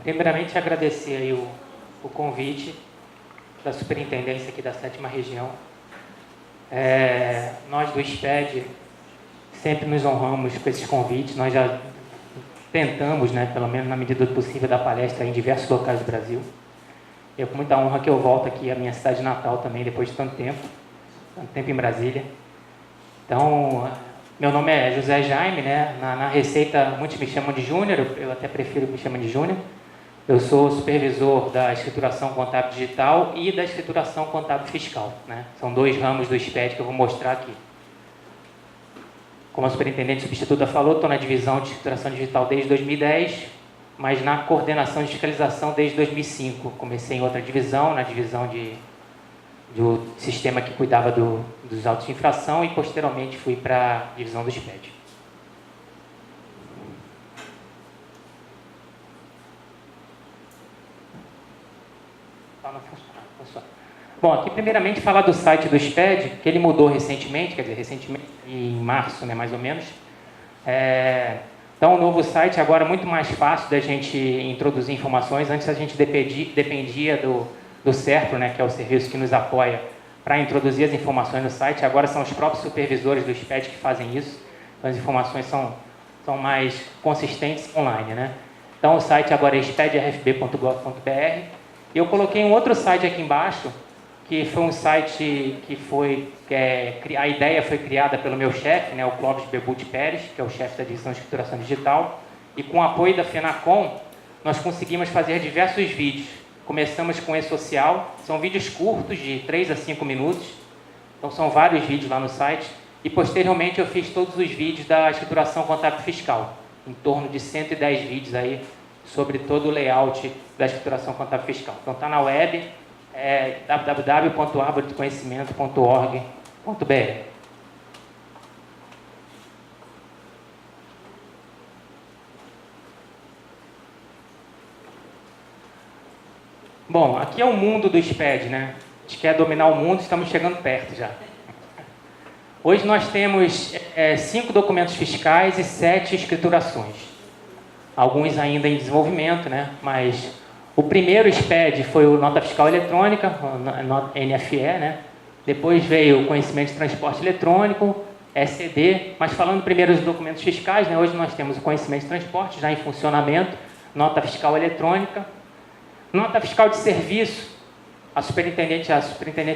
Primeiramente, agradecer aí o convite da superintendência aqui da 7ª Região. Nós do SPED sempre nos honramos com esses convites. Nós já tentamos, né, pelo menos na medida do possível, dar palestra em diversos locais do Brasil. É com muita honra que eu volto aqui à minha cidade natal também, depois de tanto tempo em Brasília. Então, meu nome é José Jaime, né? Na Receita muitos me chamam de Júnior, eu até prefiro que me chamem de Júnior. Eu sou supervisor da escrituração contábil digital e da escrituração contábil fiscal, né? São dois ramos do SPED que eu vou mostrar aqui. Como a superintendente substituta falou, estou na divisão de escrituração digital desde 2010, mas na coordenação de fiscalização desde 2005. Comecei em outra divisão, na divisão do sistema que cuidava dos autos de infração, e posteriormente fui para a divisão do SPED. Bom, aqui primeiramente falar do site do SPED, que ele mudou recentemente, quer dizer, recentemente, em março, né, mais ou menos. Então, o novo site agora é muito mais fácil da gente introduzir informações. Antes a gente dependia do SERPRO, né, que é o serviço que nos apoia para introduzir as informações no site. Agora são os próprios supervisores do SPED que fazem isso. Então, as informações são mais consistentes online, né? Então, o site agora é spedrfb.gov.br. E eu coloquei um outro site aqui embaixo, que foi um site a ideia foi criada pelo meu chefe, né, o Clóvis Bebuti Pérez, que é o chefe da divisão de escrituração digital, e com o apoio da FENACOM, nós conseguimos fazer diversos vídeos. Começamos com e-social, são vídeos curtos, de 3 a 5 minutos, então são vários vídeos lá no site, e posteriormente eu fiz todos os vídeos da escrituração contábil fiscal, em torno de 110 vídeos aí, sobre todo o layout da escrituração contábil fiscal. Então está na web, www.arvoredeconhecimento.org.br. Bom, aqui é o mundo do SPED, né? A gente quer dominar o mundo, estamos chegando perto já. Hoje nós temos 5 documentos fiscais e 7 escriturações. Alguns ainda em desenvolvimento, né? Mas o primeiro SPED foi o Nota Fiscal Eletrônica, NFE, né? Depois veio o Conhecimento de Transporte Eletrônico, ECD. Mas falando primeiro dos documentos fiscais, né? Hoje nós temos o Conhecimento de Transporte já em funcionamento, Nota Fiscal Eletrônica, Nota Fiscal de Serviço. A superintendente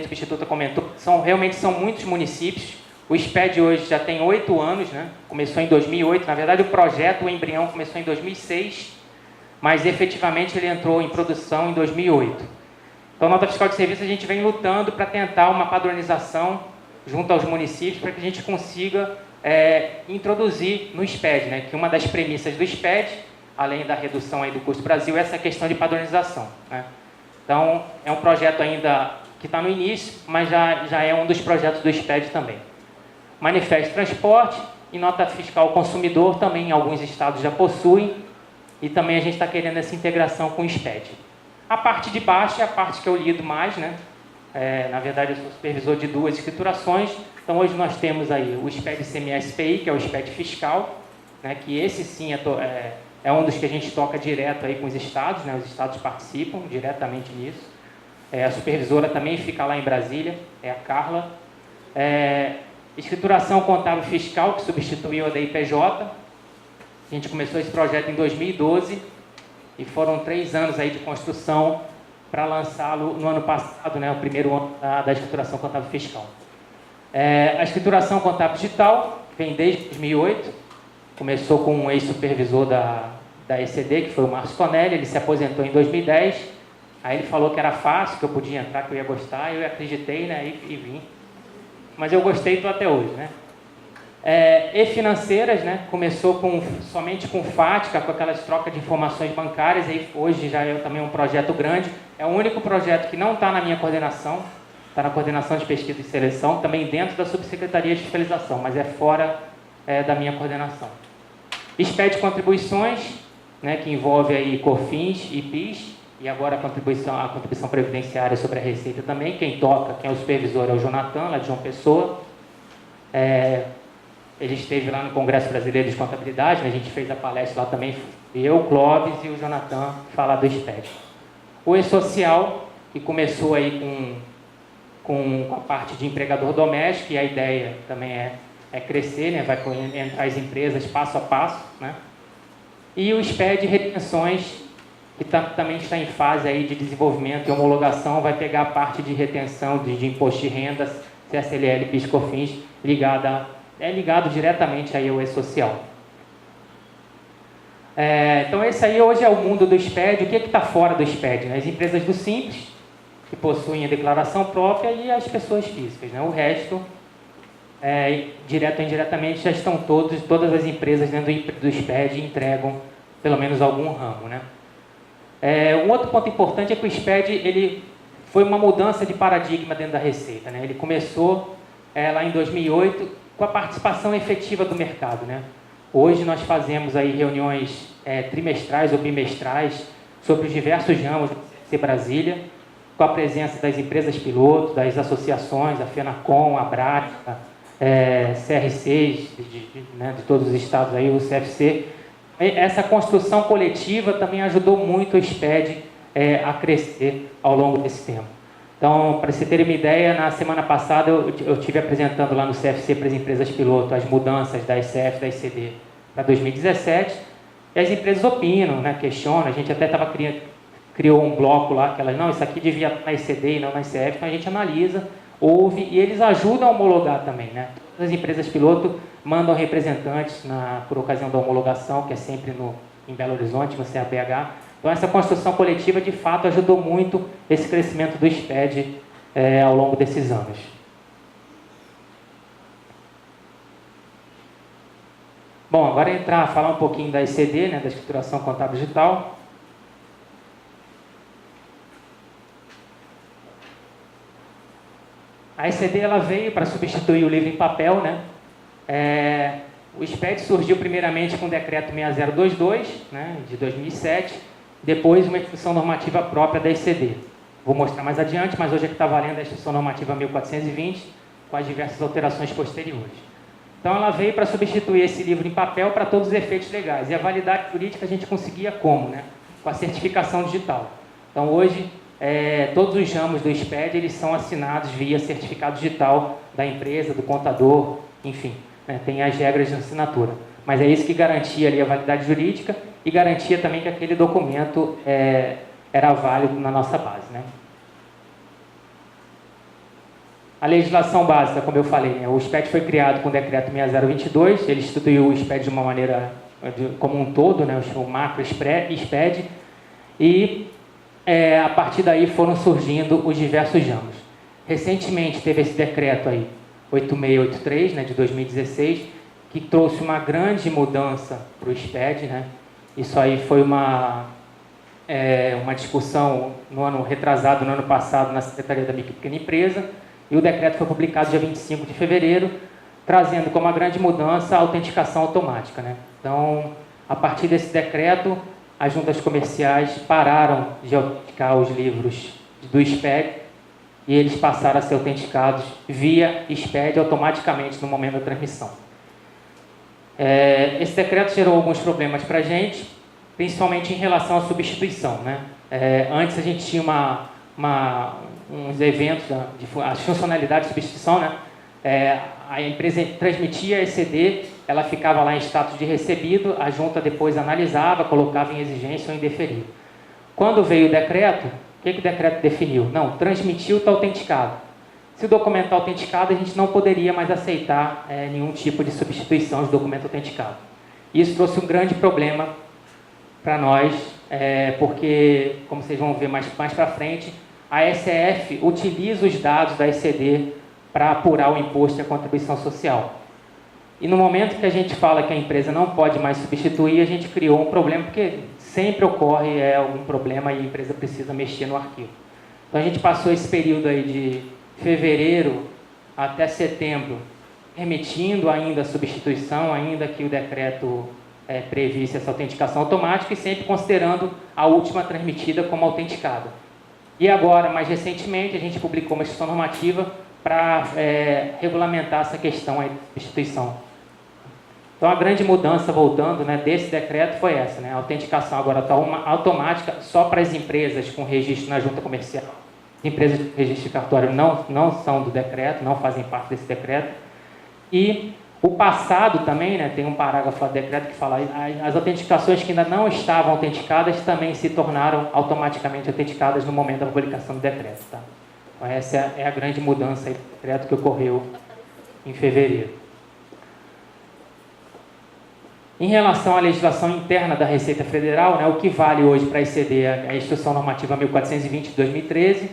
substituta comentou, realmente são muitos municípios. O SPED hoje já tem 8 anos, né? Começou em 2008. Na verdade, o projeto, o embrião, começou em 2006, mas efetivamente ele entrou em produção em 2008. Então, Nota Fiscal de Serviço, a gente vem lutando para tentar uma padronização junto aos municípios para que a gente consiga introduzir no SPED, né? Que uma das premissas do SPED, além da redução aí do custo Brasil, é essa questão de padronização, né? Então, é um projeto ainda que está no início, mas já é um dos projetos do SPED também. Manifesto de Transporte e Nota Fiscal Consumidor também em alguns estados já possuem, e também a gente está querendo essa integração com o SPED. A parte de baixo é a parte que eu lido mais, né? Na verdade, eu sou supervisor de 2 escriturações. Então, hoje nós temos aí o SPED CMS-PI, que é o SPED fiscal, né? Que esse sim é um dos que a gente toca direto aí com os estados, né? Os estados participam diretamente nisso. A supervisora também fica lá em Brasília, é a Carla. Escrituração contábil fiscal, que substituiu a da IPJ. A gente começou esse projeto em 2012 e foram 3 anos aí de construção para lançá-lo no ano passado, né, o primeiro ano da escrituração contábil fiscal. A escrituração contábil digital vem desde 2008, começou com um ex-supervisor da ECD, que foi o Márcio Tonelli. Ele se aposentou em 2010, aí ele falou que era fácil, que eu podia entrar, que eu ia gostar, eu acreditei, né, e vim. Mas eu gostei e estou até hoje, né? E financeiras, né? Começou somente com FATCA, com aquelas trocas de informações bancárias, e hoje já é também um projeto grande. É o único projeto que não está na minha coordenação, está na coordenação de pesquisa e seleção, também dentro da subsecretaria de fiscalização, mas é fora da minha coordenação. SPED Contribuições, né? Que envolve aí COFINS e PIS, e agora a contribuição previdenciária sobre a Receita também. Quem toca, quem é o supervisor é o Jonathan, lá de João Pessoa. ele esteve lá no Congresso Brasileiro de Contabilidade, né? A gente fez a palestra lá também, eu, o Clóvis e o Jonathan, falar do SPED. O E-Social, que começou aí com a parte de empregador doméstico, e a ideia também é crescer, né? Vai entrar as empresas passo a passo, né? E o SPED Retenções, que também está em fase aí de desenvolvimento e homologação, vai pegar a parte de retenção de imposto de rendas, CSLL, PIS, COFINS, ligado diretamente aí ao E-Social. Então esse aí hoje é o mundo do SPED. O que está fora do SPED? Né? As empresas do Simples, que possuem a declaração própria, e as pessoas físicas. Né? O resto, direto ou indiretamente, já estão todas as empresas dentro do SPED entregam pelo menos algum ramo. Né? Um outro ponto importante é que o SPED ele foi uma mudança de paradigma dentro da Receita. Né? Ele começou lá em 2008 com a participação efetiva do mercado. Né? Hoje nós fazemos aí reuniões trimestrais ou bimestrais sobre os diversos ramos do CFC Brasília, com a presença das empresas piloto, das associações, a FENACOM, a BRATA, CRCs, né, de todos os estados aí, o CFC. Essa construção coletiva também ajudou muito o SPED a crescer ao longo desse tempo. Então, para você ter uma ideia, na semana passada eu estive apresentando lá no CFC para as empresas piloto as mudanças da ICF, da ICD para 2017, e as empresas opinam, né, questionam. A gente até criou um bloco lá, que elas, não, isso aqui devia estar na ICD e não na ICF, então a gente analisa, ouve, e eles ajudam a homologar também. Né? Todas as empresas piloto mandam representantes por ocasião da homologação, que é sempre em Belo Horizonte, no CABH. Então, essa construção coletiva, de fato, ajudou muito esse crescimento do SPED ao longo desses anos. Bom, agora falar um pouquinho da ICD, né, da Escrituração Contábil Digital. A ICD ela veio para substituir o livro em papel. Né? O SPED surgiu primeiramente com o Decreto 6022, né, de 2007, depois uma instrução normativa própria da ICD. Vou mostrar mais adiante, mas hoje é que está valendo a instrução normativa 1420, com as diversas alterações posteriores. Então, ela veio para substituir esse livro em papel para todos os efeitos legais. E a validade jurídica a gente conseguia como? Né? Com a certificação digital. Então, hoje, todos os ramos do SPED eles são assinados via certificado digital da empresa, do contador, enfim, né? Tem as regras de assinatura. Mas é isso que garantia ali a validade jurídica e garantia também que aquele documento era válido na nossa base. Né? A legislação básica, como eu falei, né? O SPED foi criado com o Decreto 6022, ele instituiu o SPED de uma maneira como um todo, né? O macro SPED, e a partir daí foram surgindo os diversos ramos. Recentemente teve esse decreto aí, 8683, né, de 2016, que trouxe uma grande mudança para o SPED. Né? Isso aí foi uma discussão no ano retrasado, no ano passado, na Secretaria da Micro e Pequena Empresa, e o decreto foi publicado dia 25 de fevereiro, trazendo como uma grande mudança a autenticação automática. Né? Então, a partir desse decreto, as juntas comerciais pararam de autenticar os livros do SPED e eles passaram a ser autenticados via SPED automaticamente no momento da transmissão. Esse decreto gerou alguns problemas para a gente, principalmente em relação à substituição. Né? Antes a gente tinha uns eventos, as funcionalidades de substituição. Né? A empresa transmitia a ECD, ela ficava lá em status de recebido, a junta depois analisava, colocava em exigência ou indeferido. Quando veio o decreto, o que o decreto definiu? Não, transmitiu está autenticado. Se o documento está autenticado, a gente não poderia mais aceitar nenhum tipo de substituição de documento autenticado. Isso trouxe um grande problema para nós, porque, como vocês vão ver mais para frente, a SEF utiliza os dados da ECD para apurar o imposto e a contribuição social. E no momento que a gente fala que a empresa não pode mais substituir, a gente criou um problema, porque sempre ocorre algum problema e a empresa precisa mexer no arquivo. Então a gente passou esse período aí de fevereiro até setembro, remetindo ainda a substituição, ainda que o decreto previsse essa autenticação automática e sempre considerando a última transmitida como autenticada. E agora, mais recentemente, a gente publicou uma instrução normativa para regulamentar essa questão aí de substituição. Então, a grande mudança, voltando, né, desse decreto foi essa, né? A autenticação agora está automática só para as empresas com registro na junta comercial. As empresas de registro de cartório não são do decreto, não fazem parte desse decreto. E o passado também, né, tem um parágrafo lá do decreto que fala as autenticações que ainda não estavam autenticadas também se tornaram automaticamente autenticadas no momento da publicação do decreto. Tá? Então, essa é a grande mudança aí do decreto que ocorreu em fevereiro. Em relação à legislação interna da Receita Federal, né, o que vale hoje para a ECD é a Instrução Normativa 1420 de 2013.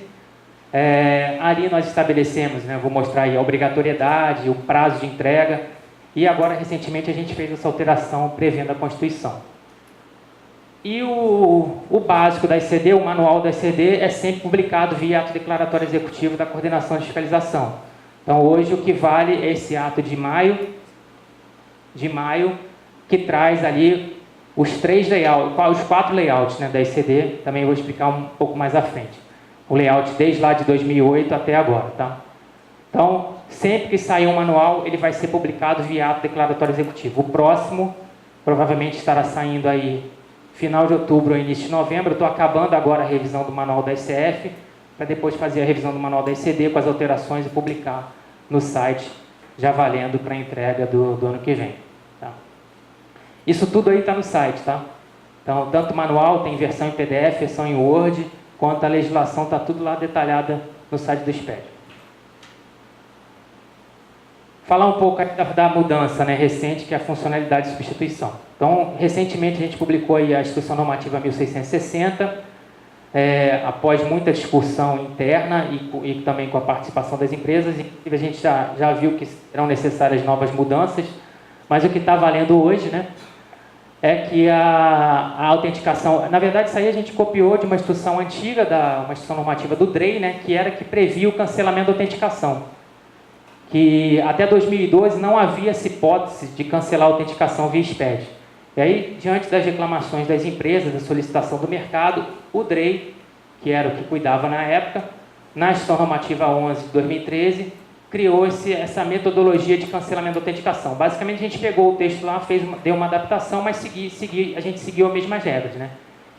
Ali nós estabelecemos, né, vou mostrar aí a obrigatoriedade, o prazo de entrega, e agora, recentemente, a gente fez essa alteração prevendo a Constituição. E o básico da ECD, o manual da ECD, é sempre publicado via ato declaratório executivo da Coordenação de Fiscalização. Então, hoje, o que vale é esse ato de maio, que traz ali os 4 layouts, né, da ECD, também vou explicar um pouco mais à frente. O layout desde lá de 2008 até agora, tá? Então, sempre que sair um manual, ele vai ser publicado via ato declaratório executivo. O próximo, provavelmente, estará saindo aí final de outubro ou início de novembro. Eu estou acabando agora a revisão do manual da ECF, para depois fazer a revisão do manual da ECD com as alterações e publicar no site, já valendo para a entrega do ano que vem. Tá? Isso tudo aí está no site, tá? Então, tanto o manual, tem versão em PDF, versão em Word, quanto a legislação, está tudo lá detalhada no site do SPED. Falar um pouco da mudança, né, recente, que é a funcionalidade de substituição. Então, recentemente a gente publicou aí a Instrução Normativa 1660, após muita discussão interna e também com a participação das empresas, inclusive a gente já viu que serão necessárias novas mudanças, mas o que está valendo hoje, né, é que a autenticação, na verdade isso aí a gente copiou de uma instrução antiga, uma instrução normativa do DREI, né, que previa o cancelamento da autenticação. Que até 2012 não havia essa hipótese de cancelar a autenticação via SPED. E aí, diante das reclamações das empresas, da solicitação do mercado, o DREI, que era o que cuidava na época, na Instrução Normativa 11 de 2013, criou essa metodologia de cancelamento da autenticação. Basicamente, a gente pegou o texto lá, deu uma adaptação, mas a gente seguiu as mesmas regras, né?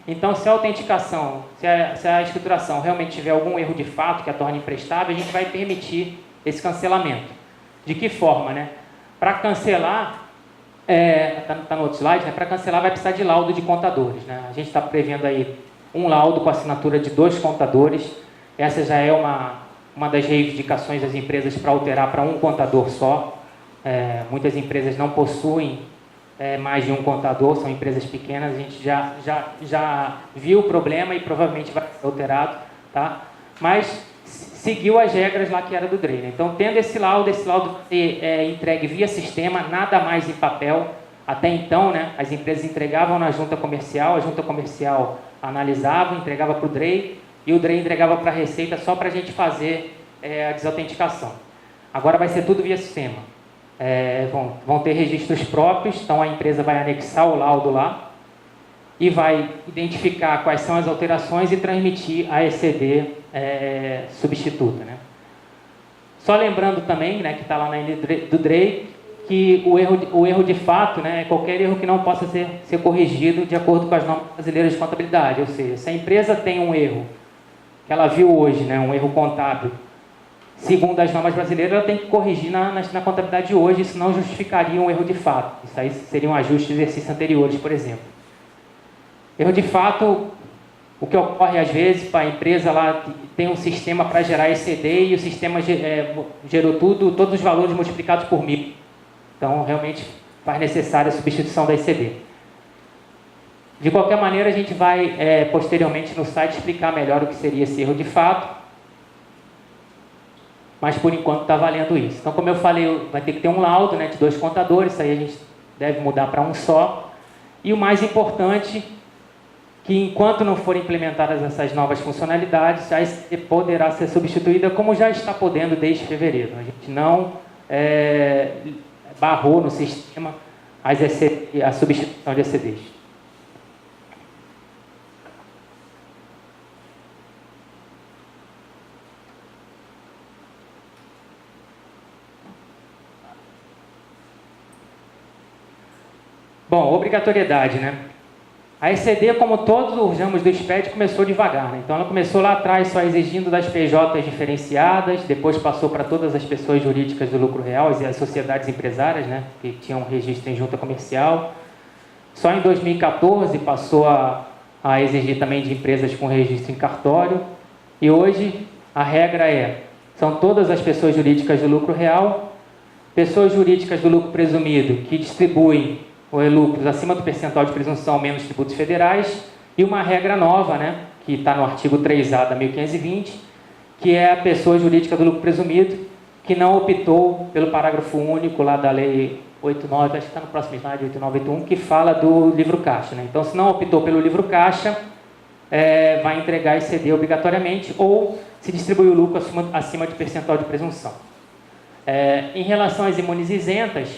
Então, se a autenticação, se a escrituração realmente tiver algum erro de fato que a torne imprestável, a gente vai permitir esse cancelamento. De que forma, né? Para cancelar, tá no outro slide, né? Para cancelar vai precisar de laudo de contadores, né? A gente está prevendo aí um laudo com assinatura de 2 contadores. Essa já é uma das reivindicações das empresas para alterar para um contador só. Muitas empresas não possuem mais de um contador, são empresas pequenas. A gente já viu o problema e provavelmente vai ser alterado, tá? Mas seguiu as regras lá que era do DREI, né? Então, tendo esse laudo entregue via sistema, nada mais em papel. Até então, né, as empresas entregavam na junta comercial, a junta comercial analisava, entregava para o DREI, e o DREI entregava para a Receita só para a gente fazer a desautenticação. Agora vai ser tudo via sistema. Vão ter registros próprios, então a empresa vai anexar o laudo lá e vai identificar quais são as alterações e transmitir a ECD substituta, né? Só lembrando também, né, que está lá na do DREI, que o erro de fato, né, é qualquer erro que não possa ser corrigido de acordo com as normas brasileiras de contabilidade. Ou seja, se a empresa tem um erro que ela viu hoje, né, um erro contábil, segundo as normas brasileiras, ela tem que corrigir na contabilidade de hoje, isso não justificaria um erro de fato. Isso aí seria um ajuste de exercícios anteriores, por exemplo. Erro de fato, o que ocorre às vezes, a empresa lá tem um sistema para gerar ECD e o sistema gerou todos os valores multiplicados por 1000. Então, realmente faz necessária a substituição da ECD. De qualquer maneira, a gente vai posteriormente no site explicar melhor o que seria esse erro de fato, mas por enquanto está valendo isso. Então, como eu falei, vai ter que ter um laudo, né, de 2 contadores, isso aí a gente deve mudar para um só. E o mais importante, que enquanto não forem implementadas essas novas funcionalidades, a ECD poderá ser substituída, como já está podendo desde fevereiro. A gente não barrou no sistema a substituição de ECDs. Bom, obrigatoriedade, né? A ECD, como todos os ramos do SPED, começou devagar, né? Então ela começou lá atrás só exigindo das PJs diferenciadas, depois passou para todas as pessoas jurídicas do lucro real e as sociedades empresárias, né? Que tinham registro em junta comercial. Só em 2014 passou a exigir também de empresas com registro em cartório. E hoje a regra são todas as pessoas jurídicas do lucro real, pessoas jurídicas do lucro presumido que distribuem lucros acima do percentual de presunção menos tributos federais, e uma regra nova, né, que está no artigo 3A da 1520, que é a pessoa jurídica do lucro presumido, que não optou pelo parágrafo único lá da lei 89, acho que está no próximo slide, 8981, que fala do livro caixa, né? Então, se não optou pelo livro caixa, vai entregar ECD obrigatoriamente, ou se distribui o lucro acima de percentual de presunção. Em relação às imunes isentas,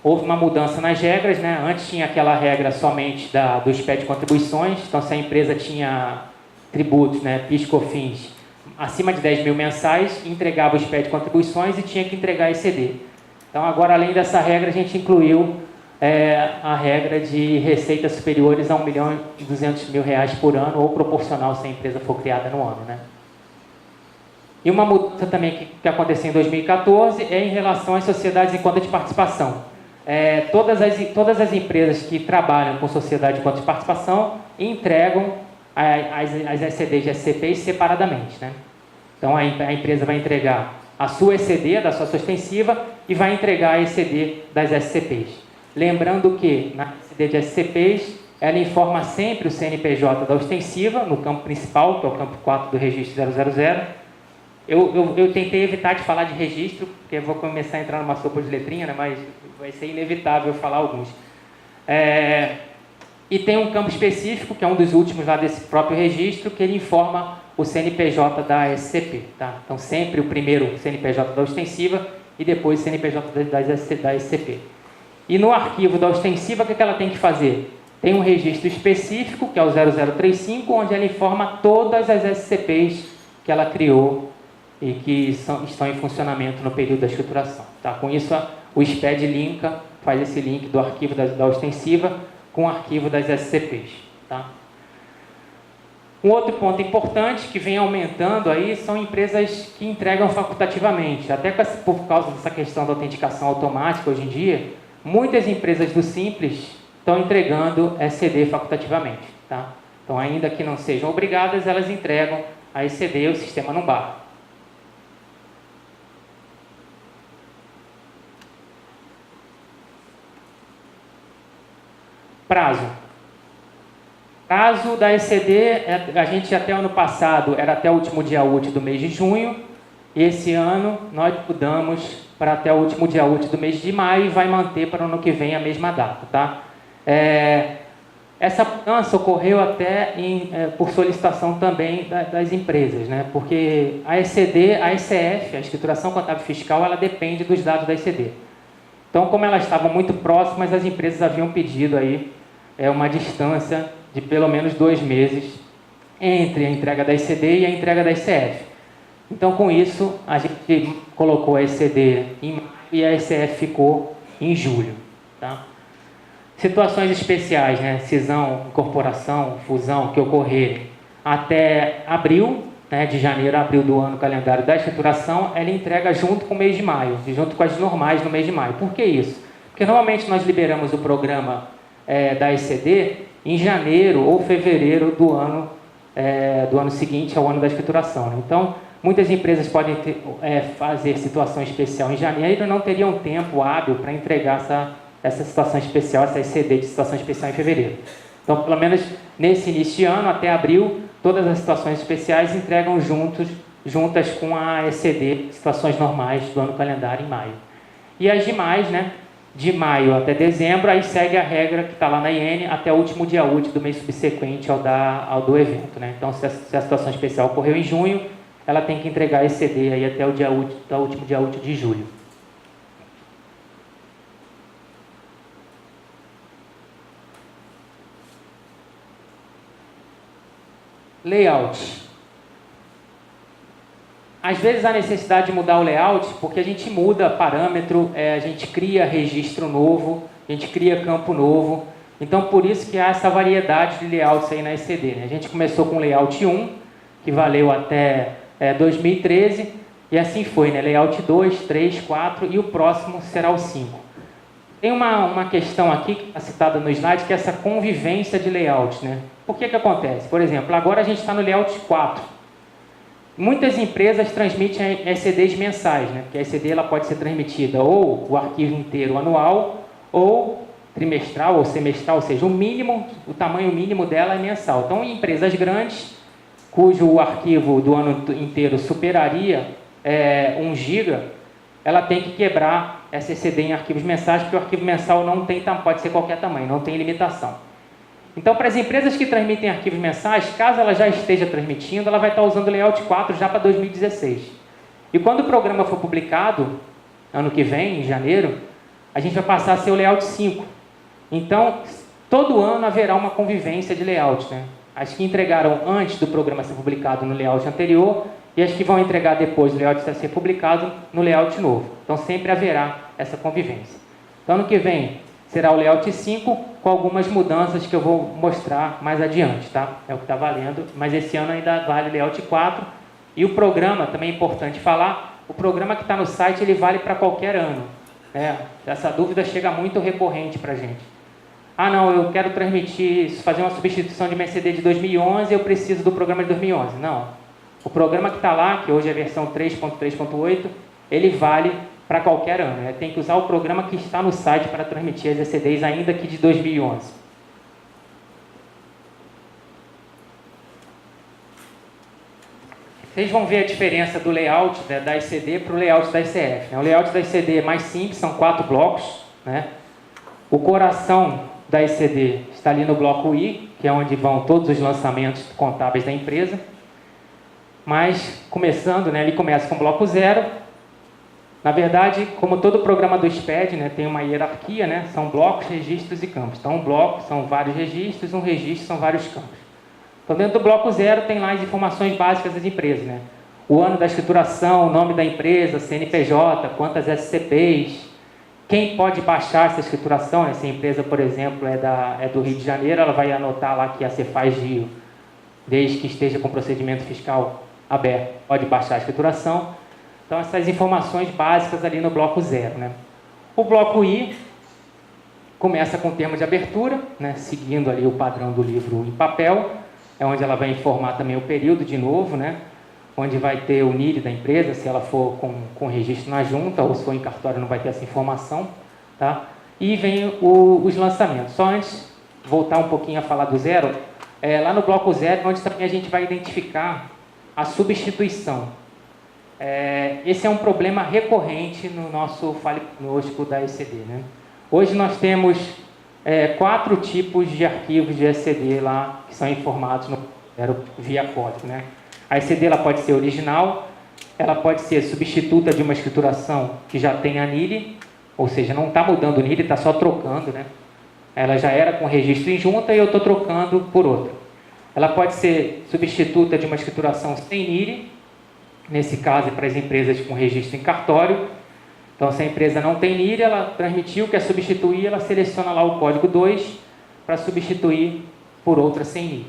houve uma mudança nas regras, né? Antes tinha aquela regra somente do SPED de contribuições, então se a empresa tinha tributos, né, PIS, COFINS, acima de 10 mil mensais, entregava o SPED de contribuições e tinha que entregar ECD. Então agora, além dessa regra, a gente incluiu a regra de receitas superiores a R$ 1.200.000 por ano, ou proporcional se a empresa for criada no ano, né? E uma mudança também que aconteceu em 2014 é em relação às sociedades em conta de participação. Todas as empresas que trabalham com sociedade de conta de participação entregam as ECDs de SCPs separadamente, né? Então a empresa vai entregar a sua ECD, da sua ostensiva, e vai entregar a ECD das SCPs. Lembrando que na ECD de SCPs, ela informa sempre o CNPJ da ostensiva, no campo principal, que é o campo 4 do registro 000. Eu tentei evitar de falar de registro, porque eu vou começar a entrar numa sopa de letrinha, né, mas vai ser inevitável falar alguns. E tem um campo específico, que é um dos últimos lá desse próprio registro, que ele informa o CNPJ da SCP. Tá? Então, sempre o primeiro CNPJ da ostensiva e depois o CNPJ da SCP. E no arquivo da ostensiva, o que ela tem que fazer? Tem um registro específico, que é o 0035, onde ela informa todas as SCPs que ela criou e que estão em funcionamento no período da escrituração. Tá? Com isso, o SPED faz esse link do arquivo da ostensiva com o arquivo das SCPs. Tá? Um outro ponto importante que vem aumentando aí são empresas que entregam facultativamente. Até por causa dessa questão da autenticação automática hoje em dia, muitas empresas do Simples estão entregando ECD facultativamente. Tá? Então, ainda que não sejam obrigadas, elas entregam a ECD, o sistema não barra. Prazo. Prazo da ECD, a gente até ano passado era até o último dia útil do mês de junho, e esse ano nós mudamos para até o último dia útil do mês de maio e vai manter para o ano que vem a mesma data. Tá? Essa mudança ocorreu até por solicitação também das empresas, né? Porque a ECD, a ECF, a Escrituração Contábil Fiscal, ela depende dos dados da ECD. Então, como elas estavam muito próximas, as empresas haviam pedido aí uma distância de pelo menos 2 meses entre a entrega da ECD e a entrega da ECF. Então, com isso, a gente colocou a ECD em maio e a ECF ficou em julho. Tá? Situações especiais, né? Cisão, incorporação, fusão, que ocorrerem até abril, né? De janeiro a abril do ano calendário da escrituração, ela entrega junto com o mês de maio, junto com as normais no mês de maio. Por que isso? Porque normalmente nós liberamos o programa da ECD em janeiro ou fevereiro do ano seguinte ao ano da escrituração. Né? Então, muitas empresas podem fazer situação especial em janeiro e não teriam tempo hábil para entregar essa situação especial, essa ECD de situação especial em fevereiro. Então, pelo menos nesse início de ano, até abril, todas as situações especiais entregam juntas com a ECD, situações normais do ano calendário em maio. E as demais, né? De maio até dezembro, aí segue a regra que está lá na IN até o último dia útil do mês subsequente ao do evento. Né? Então, se a situação especial ocorreu em junho, ela tem que entregar a ECD aí até o último dia útil de julho. Layout. Às vezes há necessidade de mudar o layout porque a gente muda parâmetro, a gente cria registro novo, a gente cria campo novo. Então, por isso que há essa variedade de layouts aí na ECD, né? A gente começou com o layout 1, que valeu até 2013, e assim foi, né? Layout 2, 3, 4 e o próximo será o 5. Tem uma questão aqui que está citada no slide, que é essa convivência de layouts, né? Por que acontece? Por exemplo, agora a gente está no layout 4. Muitas empresas transmitem ECDs mensais, né? Porque a ECD ela pode ser transmitida ou o arquivo inteiro anual, ou trimestral ou semestral, ou seja, o tamanho mínimo dela é mensal. Então, em empresas grandes, cujo arquivo do ano inteiro superaria 1 GB, ela tem que quebrar essa ECD em arquivos mensais, porque o arquivo mensal não tem, pode ser qualquer tamanho, não tem limitação. Então, para as empresas que transmitem arquivos mensais, caso ela já esteja transmitindo, ela vai estar usando o layout 4 já para 2016. E quando o programa for publicado, ano que vem, em janeiro, a gente vai passar a ser o layout 5. Então, todo ano haverá uma convivência de layouts, né? As que entregaram antes do programa ser publicado no layout anterior e as que vão entregar depois do layout ser publicado no layout novo. Então, sempre haverá essa convivência. Então, ano que vem será o layout 5, com algumas mudanças que eu vou mostrar mais adiante, tá? É o que está valendo, mas esse ano ainda vale o layout 4. E o programa, também é importante falar, o programa que está no site, ele vale para qualquer ano, né? Essa dúvida chega muito recorrente para a gente. Ah, não, eu quero transmitir, fazer uma substituição de uma ECD de 2011, eu preciso do programa de 2011. Não. O programa que está lá, que hoje é a versão 3.3.8, ele vale para qualquer ano, né? Tem que usar o programa que está no site para transmitir as ECDs, ainda que de 2011. Vocês vão ver a diferença do layout da ECD para o layout da ICF, né? O layout da ECD é mais simples, são 4 blocos, né? O coração da ECD está ali no bloco I, que é onde vão todos os lançamentos contábeis da empresa. Mas, começando, né, ele começa com o bloco 0. Na verdade, como todo programa do SPED, né, tem uma hierarquia, né, são blocos, registros e campos. Então, um bloco são vários registros, um registro são vários campos. Então, dentro do bloco 0 tem lá as informações básicas das empresas, né? O ano da escrituração, o nome da empresa, CNPJ, quantas SCPs, quem pode baixar essa escrituração, né? Se a empresa, por exemplo, é do Rio de Janeiro, ela vai anotar lá que a Cefaz Rio, desde que esteja com o procedimento fiscal aberto, pode baixar a escrituração. Então, essas informações básicas ali no bloco 0, né? O bloco I começa com o termo de abertura, né? Seguindo ali o padrão do livro em papel, é onde ela vai informar também o período de novo, né? Onde vai ter o NID da empresa, se ela for com registro na junta, ou se for em cartório não vai ter essa informação, tá? E vem os lançamentos. Só antes, voltar um pouquinho a falar do 0, lá no bloco 0, onde também a gente vai identificar a substituição. Esse é um problema recorrente no nosso Fale Conosco da ECD, né? Hoje nós temos 4 tipos de arquivos de ECD lá, que são informados via código, né? A ECD ela pode ser original, ela pode ser substituta de uma escrituração que já tem a NID, ou seja, não está mudando o NID, está só trocando, né? Ela já era com registro em junta e eu estou trocando por outra. Ela pode ser substituta de uma escrituração sem NID, nesse caso é para as empresas com registro em cartório. Então, se a empresa não tem NID, ela transmitiu, quer substituir, ela seleciona lá o código 2 para substituir por outra sem NID.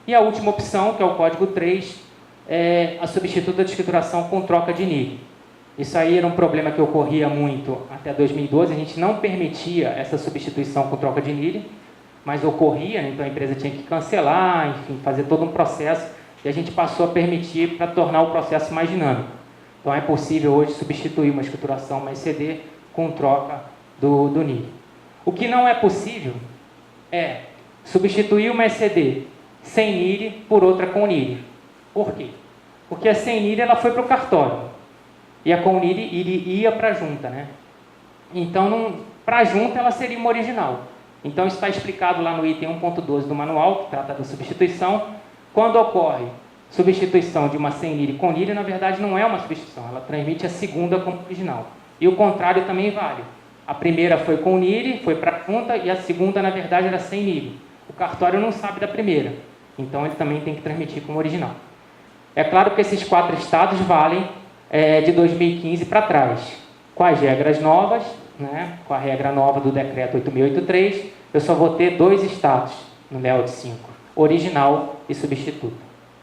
E a última opção, que é o código 3, é a substituta de escrituração com troca de NID. Isso aí era um problema que ocorria muito até 2012, a gente não permitia essa substituição com troca de NID, mas ocorria, né? Então a empresa tinha que cancelar, enfim, fazer todo um processo, e a gente passou a permitir para tornar o processo mais dinâmico. Então é possível hoje substituir uma escrituração, uma ECD, com troca do NID. O que não é possível é substituir uma ECD sem NID por outra com NID. Por quê? Porque a sem NID ela foi para o cartório e a com NID ia para a junta, né? Então, para a junta ela seria uma original. Então, isso está explicado lá no item 1.12 do manual, que trata da substituição. Quando ocorre substituição de uma sem NID com NID, na verdade não é uma substituição, ela transmite a segunda como original. E o contrário também vale. A primeira foi com NID, foi para a junta, e a segunda, na verdade, era sem NID. O cartório não sabe da primeira, então ele também tem que transmitir como original. É claro que esses 4 estados valem de 2015 para trás, com as regras novas, né, com a regra nova do decreto 8.083, eu só vou ter 2 status no layout 5, original e substituto.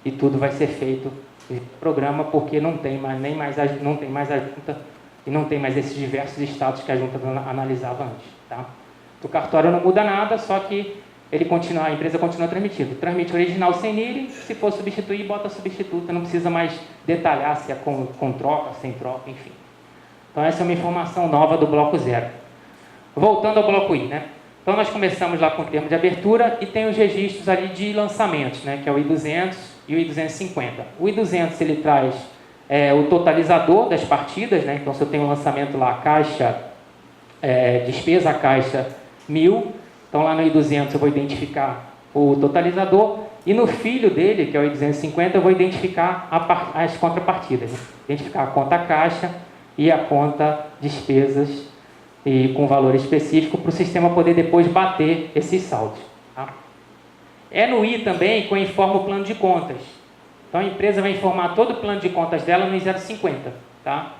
E tudo vai ser feito no programa, porque não tem mais a junta e não tem mais esses diversos status que a junta analisava antes. Tá? O cartório não muda nada, só que a empresa continua transmitindo. Transmite original sem NIRI, se for substituir, bota substituta, não precisa mais detalhar se é com troca, sem troca, enfim. Então essa é uma informação nova do bloco 0. Voltando ao bloco I, né? Então nós começamos lá com o termo de abertura e tem os registros ali de lançamentos, né? Que é o I200 e o I250. O I200 ele traz o totalizador das partidas, né? Então se eu tenho um lançamento lá, caixa, despesa caixa 1.000, então lá no I200 eu vou identificar o totalizador e no filho dele, que é o I250, eu vou identificar as contrapartidas, né? Identificar a conta caixa e a conta despesas e com valor específico para o sistema poder depois bater esses saldos. Tá? É no I também que eu informo o plano de contas. Então a empresa vai informar todo o plano de contas dela no I050. Tá?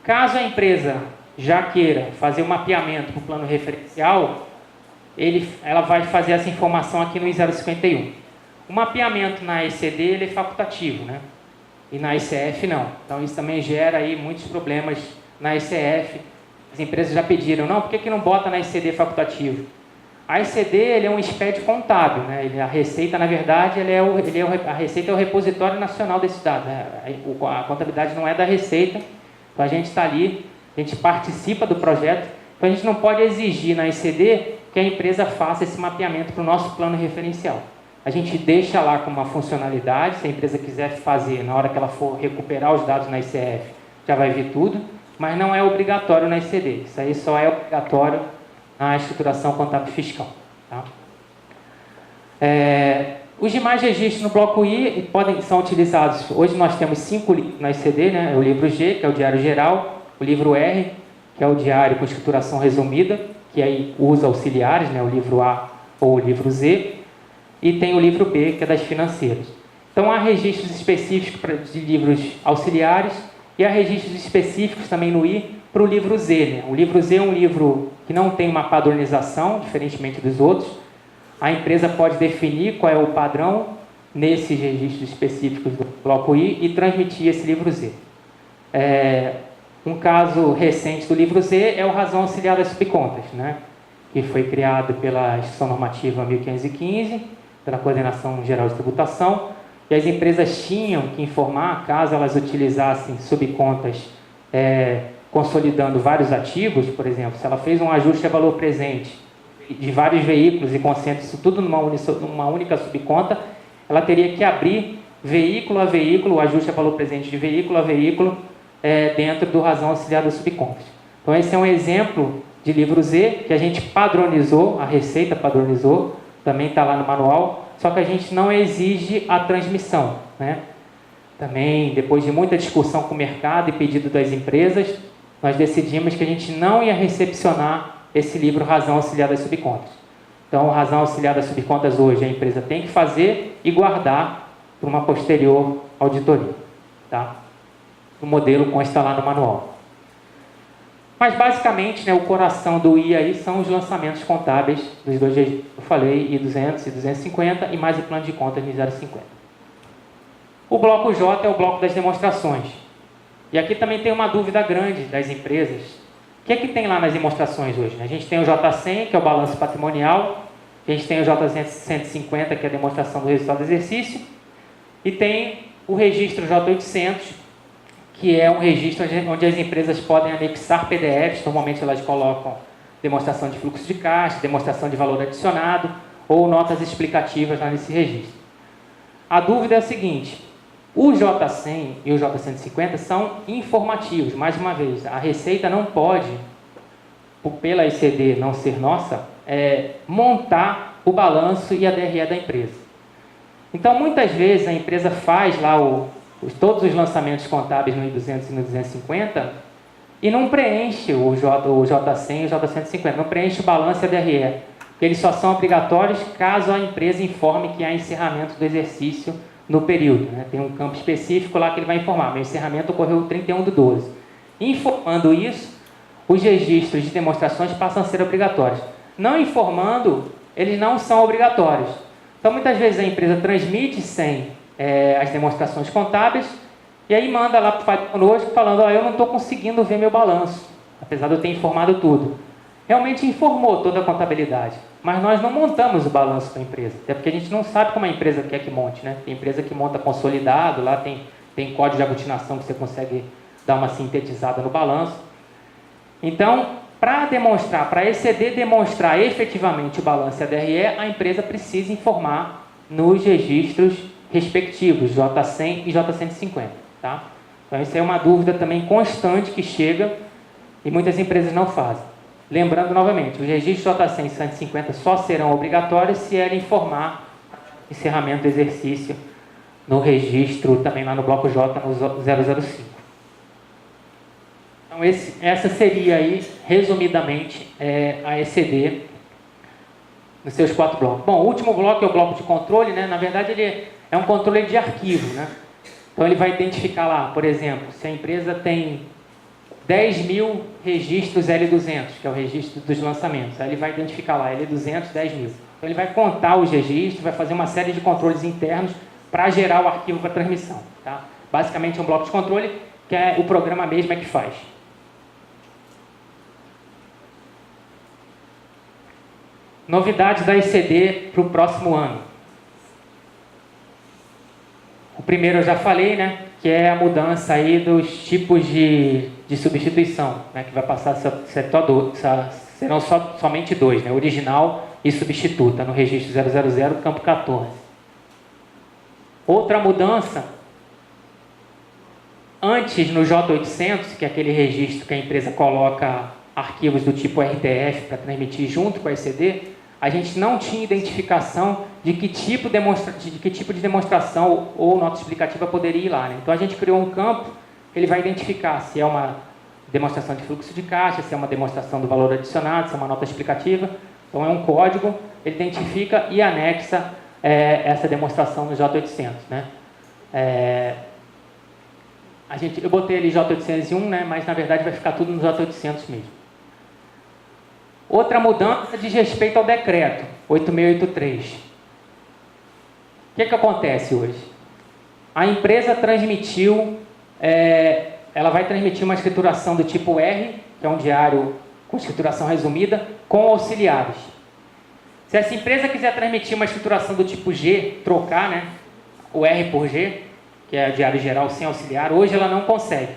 Caso a empresa já queira fazer o mapeamento para o plano referencial, ela vai fazer essa informação aqui no I051. O mapeamento na ECD ele é facultativo, né? E na ICF não. Então isso também gera aí muitos problemas na ICF. As empresas já pediram, não, por que não bota na ICD facultativo? A ICD ele é um SPED contábil, né? A receita, na verdade, a receita é o repositório nacional desses dados, né? A contabilidade não é da receita, então a gente está ali, a gente participa do projeto, então a gente não pode exigir na ICD que a empresa faça esse mapeamento para o nosso plano referencial. A gente deixa lá com uma funcionalidade, se a empresa quiser fazer, na hora que ela for recuperar os dados na ICF, já vai vir tudo, mas não é obrigatório na ICD. Isso aí só é obrigatório na estruturação contábil fiscal. Tá? Os demais registros no bloco I são utilizados. Hoje nós temos 5 livros na ICD, né? O livro G, que é o Diário Geral, o livro R, que é o Diário com Estruturação Resumida, que aí usa auxiliares, né? O livro A ou o livro Z, e tem o livro B, que é das financeiras. Então há registros específicos de livros auxiliares e há registros específicos também no I para o livro Z. Né? O livro Z é um livro que não tem uma padronização, diferentemente dos outros. A empresa pode definir qual é o padrão nesses registros específicos do bloco I e transmitir esse livro Z. Um caso recente do livro Z é o Razão Auxiliar das Subcontas, né? Que foi criado pela Instituição Normativa 1515, pela Coordenação Geral de Tributação, e as empresas tinham que informar, caso elas utilizassem subcontas consolidando vários ativos, por exemplo, se ela fez um ajuste a valor presente de vários veículos e concentra isso tudo numa única subconta, ela teria que abrir veículo a veículo, o ajuste a valor presente de veículo a veículo, dentro do Razão Auxiliar das Subcontas. Então esse é um exemplo de livro Z, que a gente padronizou, a Receita padronizou, também está lá no manual, só que a gente não exige a transmissão, né? Também, depois de muita discussão com o mercado e pedido das empresas, nós decidimos que a gente não ia recepcionar esse livro Razão Auxiliar das Subcontas. Então, Razão Auxiliar das Subcontas hoje, a empresa tem que fazer e guardar para uma posterior auditoria. Tá? O modelo consta lá no manual. Mas, basicamente, né, o coração do I aí são os lançamentos contábeis dos dois, eu falei, I200 e 250, e mais o plano de contas de 050. O bloco J é o bloco das demonstrações. E aqui também tem uma dúvida grande das empresas. O que é que tem lá nas demonstrações hoje? A gente tem o J100, que é o balanço patrimonial, a gente tem o J150, que é a demonstração do resultado do exercício, e tem o registro J800, que é um registro onde as empresas podem anexar PDFs, normalmente elas colocam demonstração de fluxo de caixa, demonstração de valor adicionado, ou notas explicativas lá nesse registro. A dúvida é a seguinte: o J100 e o J150 são informativos. Mais uma vez, a Receita não pode, pela ICD não ser nossa, montar o balanço e a DRE da empresa. Então, muitas vezes, a empresa faz lá todos os lançamentos contábeis no I200 e no 250 e não preenche o J100 e o J150, não preenche o balanço e a DRE. Eles só são obrigatórios caso a empresa informe que há encerramento do exercício no período, né? Tem um campo específico lá que ele vai informar. Meu encerramento ocorreu 31/12. Informando isso, os registros de demonstrações passam a ser obrigatórios. Não informando, eles não são obrigatórios. Então, muitas vezes a empresa transmite sem as demonstrações contábeis e aí manda lá para o Fale Conosco falando, eu não estou conseguindo ver meu balanço, apesar de eu ter informado tudo. Realmente informou toda a contabilidade, mas nós não montamos o balanço da empresa, até porque a gente não sabe como a empresa quer que monte, né? Tem empresa que monta consolidado, lá tem código de aglutinação que você consegue dar uma sintetizada no balanço. Então, para demonstrar, para a ECD demonstrar efetivamente o balanço e a DRE, a empresa precisa informar nos registros respectivos, J100 e J150. Tá? Então, isso é uma dúvida também constante que chega e muitas empresas não fazem. Lembrando novamente, os registros J100 e 150 só serão obrigatórios se ela informar encerramento do exercício no registro, também lá no bloco J, no 005. Então, essa seria aí, resumidamente, a ECD nos seus 4 blocos. Bom, o último bloco é o bloco de controle, né? Na verdade, ele é um controle de arquivo, né? Então, ele vai identificar lá, por exemplo, se a empresa tem 10.000 registros L200, que é o registro dos lançamentos. Aí ele vai identificar lá, L200, 10.000. Então, ele vai contar os registros, vai fazer uma série de controles internos para gerar o arquivo para transmissão. Tá? Basicamente, é um bloco de controle que o programa mesmo é que faz. Novidades da ECD para o próximo ano. O primeiro eu já falei, né? Que é a mudança aí dos tipos de substituição, né? Que vai passar a ser serão somente 2, né? Original e substituta, no registro 000, campo 14. Outra mudança, antes no J800, que é aquele registro que a empresa coloca arquivos do tipo RTF para transmitir junto com a ECD, a gente não tinha identificação de que tipo de demonstração ou nota explicativa poderia ir lá. Né? Então, a gente criou um campo que ele vai identificar se é uma demonstração de fluxo de caixa, se é uma demonstração do valor adicionado, se é uma nota explicativa. Então, é um código, ele identifica e anexa essa demonstração no J800. Né? Eu botei ali J801, né? Mas, na verdade, vai ficar tudo no J800 mesmo. Outra mudança diz respeito ao decreto 8683. O que acontece hoje? A empresa transmitiu, ela vai transmitir uma escrituração do tipo R, que é um diário com escrituração resumida, com auxiliares. Se essa empresa quiser transmitir uma escrituração do tipo G, trocar, né, o R por G, que é o diário geral sem auxiliar, hoje ela não consegue.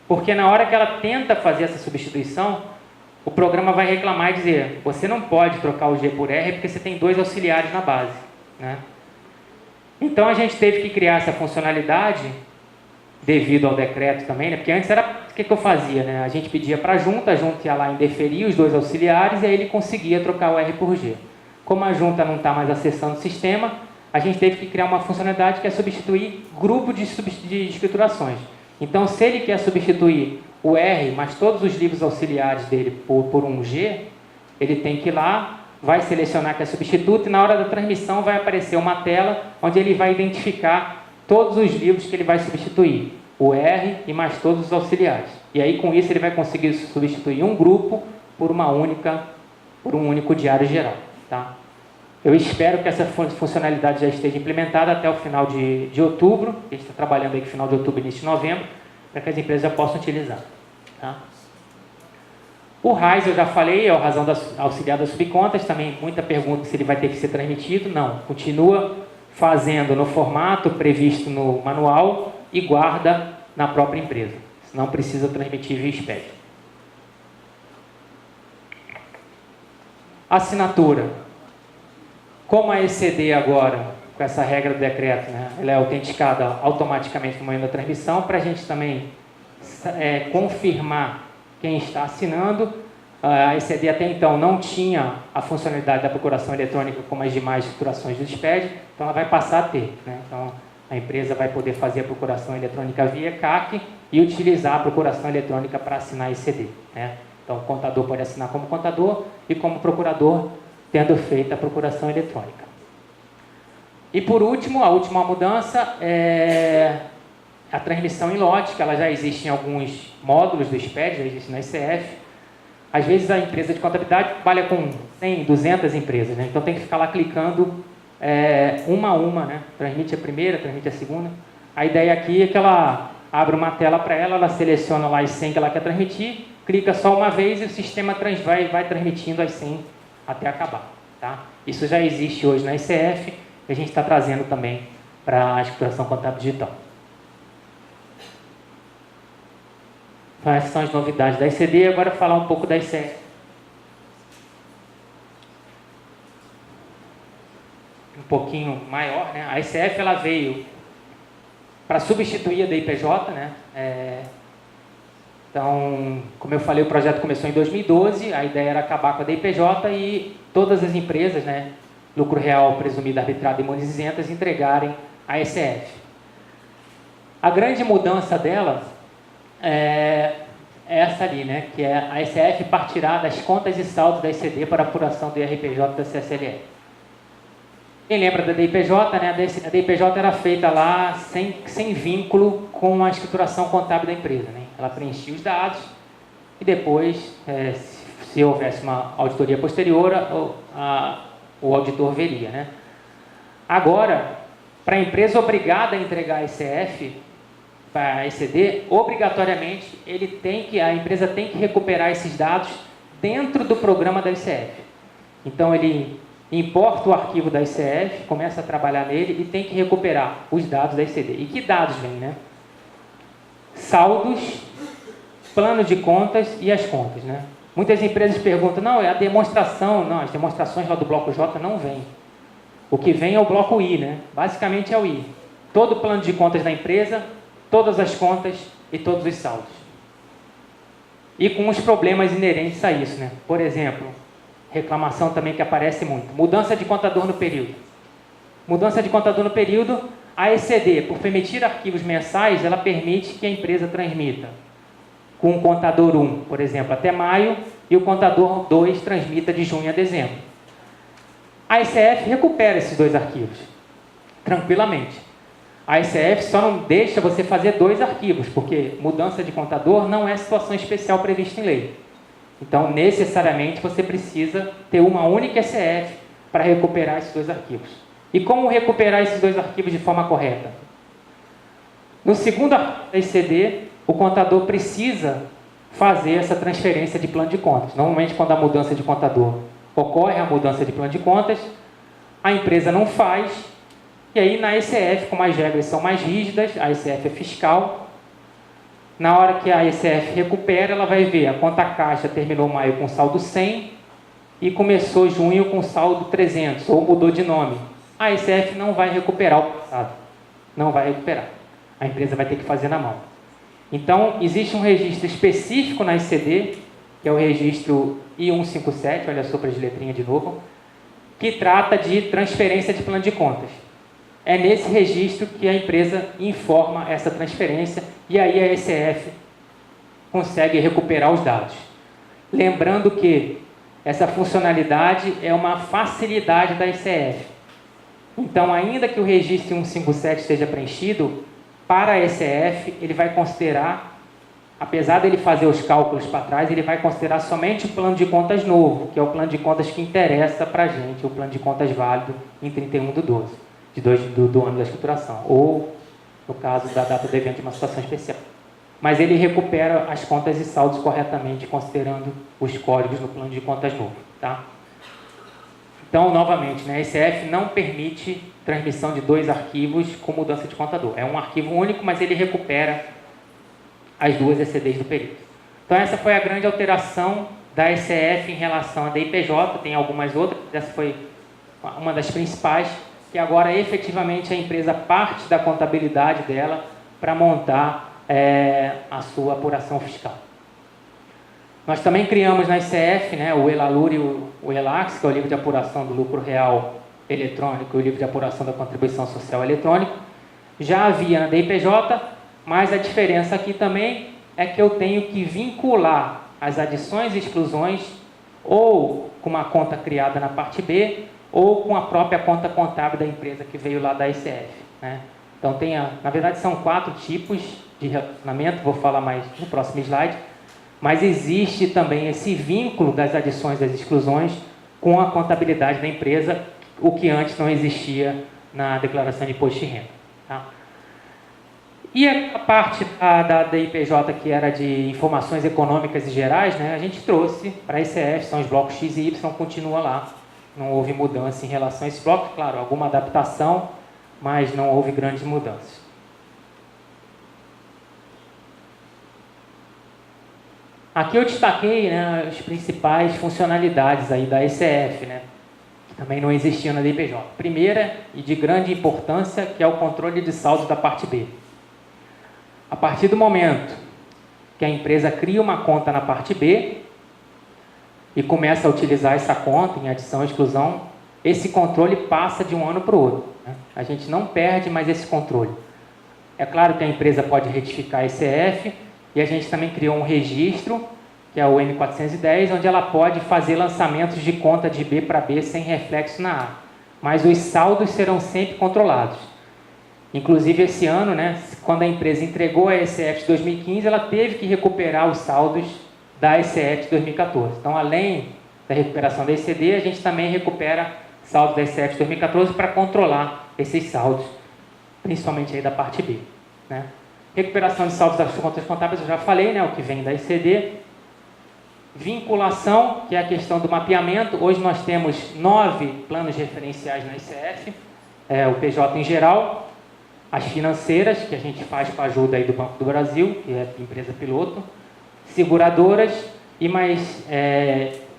Porque na hora que ela tenta fazer essa substituição, o programa vai reclamar e dizer, você não pode trocar o G por R porque você tem 2 auxiliares na base. Né? Então, a gente teve que criar essa funcionalidade, devido ao decreto também, né? Porque antes era, o que eu fazia? Né? A gente pedia para a junta ia lá indeferir os 2 auxiliares e aí ele conseguia trocar o R por G. Como a junta não está mais acessando o sistema, a gente teve que criar uma funcionalidade que é substituir grupo de escriturações. Então, se ele quer substituir o R, mas todos os livros auxiliares dele por um G, ele tem que ir lá, vai selecionar que é substituto e na hora da transmissão vai aparecer uma tela onde ele vai identificar todos os livros que ele vai substituir, o R e mais todos os auxiliares. E aí com isso ele vai conseguir substituir um grupo por um único diário geral. Tá? Eu espero que essa funcionalidade já esteja implementada até o final de outubro, a gente está trabalhando aí no final de outubro e início de novembro, para que as empresas já possam utilizar. Tá? O RAIS, eu já falei, é a razão auxiliar das subcontas, também muita pergunta se ele vai ter que ser transmitido. Não, continua fazendo no formato previsto no manual e guarda na própria empresa. Não precisa transmitir via SPED. Assinatura. Como a ECD agora, com essa regra do decreto, né, ela é autenticada automaticamente no momento da transmissão, para a gente também confirmar quem está assinando. A ECD até então não tinha a funcionalidade da procuração eletrônica como as demais escriturações do SPED, então ela vai passar a ter. Né? Então, a empresa vai poder fazer a procuração eletrônica via CAC e utilizar a procuração eletrônica para assinar a ECD. Né? Então, o contador pode assinar como contador e como procurador, tendo feito a procuração eletrônica. E por último, a última mudança é a transmissão em lote, que ela já existe em alguns módulos do SPED, já existe na ICF. Às vezes a empresa de contabilidade trabalha com 100, 200 empresas, né? Então tem que ficar lá clicando uma a uma, né? Transmite a primeira, transmite a segunda. A ideia aqui é que ela abre uma tela para ela, ela seleciona lá as 100 que ela quer transmitir, clica só uma vez e o sistema vai transmitindo as 100 até acabar. Tá? Isso já existe hoje na ICF e a gente está trazendo também para a escrituração contábil digital. Então, essas são as novidades da ICD. Agora falar um pouco da ICF. Um pouquinho maior, né? A ICF ela veio para substituir a DIPJ, né? Então, como eu falei, o projeto começou em 2012, a ideia era acabar com a DIPJ e todas as empresas, né, lucro real presumido, arbitrado e imunidades isentas, entregarem a ICF. A grande mudança dela é essa ali, né, que é a ICF partirá das contas e saldos da ICD para apuração do IRPJ da CSLL. Quem lembra da DIPJ, né? A DIPJ era feita lá sem vínculo com a escrituração contábil da empresa, né? Ela preenchia os dados e depois, se houvesse uma auditoria posterior, o auditor veria, né? Agora, para a empresa obrigada a entregar a ICF para a ICD, obrigatoriamente a empresa tem que recuperar esses dados dentro do programa da ICF. Então, ele importa o arquivo da ICF, começa a trabalhar nele e tem que recuperar os dados da ICD. E que dados vêm, né? Saldos, plano de contas e as contas, né? Muitas empresas perguntam, não, é a demonstração. Não, as demonstrações lá do bloco J não vêm. O que vem é o bloco I, né? Basicamente é o I. Todo o plano de contas da empresa, todas as contas e todos os saldos. E com os problemas inerentes a isso, né? Por exemplo, reclamação também que aparece muito. Mudança de contador no período. Mudança de contador no período, a ECD, por permitir arquivos mensais, ela permite que a empresa transmita com o contador 1, por exemplo, até maio, e o contador 2 transmita de junho a dezembro. A ICF recupera esses dois arquivos, tranquilamente. A ICF só não deixa você fazer 2 arquivos, porque mudança de contador não é situação especial prevista em lei. Então, necessariamente, você precisa ter uma única ICF para recuperar esses 2 arquivos. E como recuperar esses 2 arquivos de forma correta? No segundo arquivo da ICD, o contador precisa fazer essa transferência de plano de contas. Normalmente, quando a mudança de contador ocorre, a mudança de plano de contas, a empresa não faz, e aí na ICF, como as regras são mais rígidas, a ICF é fiscal, na hora que a ICF recupera, ela vai ver a conta caixa terminou maio com saldo 100 e começou junho com saldo 300, ou mudou de nome. A ICF não vai recuperar o passado, não vai recuperar. A empresa vai ter que fazer na mão. Então, existe um registro específico na ICD, que é o registro I157, olha a sopa de letrinha de novo, que trata de transferência de plano de contas. É nesse registro que a empresa informa essa transferência e aí a ICF consegue recuperar os dados. Lembrando que essa funcionalidade é uma facilidade da ICF. Então, ainda que o registro 157 esteja preenchido, para a ICF, ele vai considerar, apesar dele fazer os cálculos para trás, ele vai considerar somente o plano de contas novo, que é o plano de contas que interessa para a gente, o plano de contas válido em 31/12, do ano da escrituração, ou, no caso da data do evento, de uma situação especial. Mas ele recupera as contas e saldos corretamente, considerando os códigos no plano de contas novo. Tá? Então, novamente, né, a ICF não permite transmissão de 2 arquivos com mudança de contador. É um arquivo único, mas ele recupera as 2 ECDs do período. Então, essa foi a grande alteração da ICF em relação à DIPJ. Tem algumas outras, essa foi uma das principais, que agora efetivamente a empresa parte da contabilidade dela para montar a sua apuração fiscal. Nós também criamos na ICF, né, o ELALUR e o ELAX, que é o livro de apuração do lucro real eletrônico e o livro de apuração da contribuição social eletrônico. Já havia na DIPJ, mas a diferença aqui também é que eu tenho que vincular as adições e exclusões ou com uma conta criada na parte B ou com a própria conta contábil da empresa que veio lá da ICF, né? Então, na verdade, são 4 tipos de relacionamento, vou falar mais no próximo slide, mas existe também esse vínculo das adições e das exclusões com a contabilidade da empresa, o que antes não existia na declaração de imposto de renda. Tá? E a parte da DIPJ, que era de informações econômicas e gerais, né, a gente trouxe para a ICF, são os blocos X e Y, continua lá. Não houve mudança em relação a esse bloco, claro, alguma adaptação, mas não houve grandes mudanças. Aqui eu destaquei, né, as principais funcionalidades aí da ICF, né, que também não existiam na DIPJ. Primeira e de grande importância, que é o controle de saldos da parte B. A partir do momento que a empresa cria uma conta na parte B e começa a utilizar essa conta em adição e exclusão, esse controle passa de um ano para o outro, né? A gente não perde mais esse controle. É claro que a empresa pode retificar a ICF e a gente também criou um registro, que é o M410, onde ela pode fazer lançamentos de conta de B para B sem reflexo na A. Mas os saldos serão sempre controlados. Inclusive, esse ano, né, quando a empresa entregou a ICF de 2015, ela teve que recuperar os saldos da ICF de 2014. Então, além da recuperação da ECD, a gente também recupera saldos da ICF de 2014 para controlar esses saldos, principalmente aí da parte B, né? Recuperação de saldos das contas contábeis, eu já falei, né, o que vem da ECD. Vinculação, que é a questão do mapeamento. Hoje nós temos 9 planos referenciais na ICF, o PJ em geral, as financeiras, que a gente faz com a ajuda aí do Banco do Brasil, que é a empresa piloto, seguradoras e mais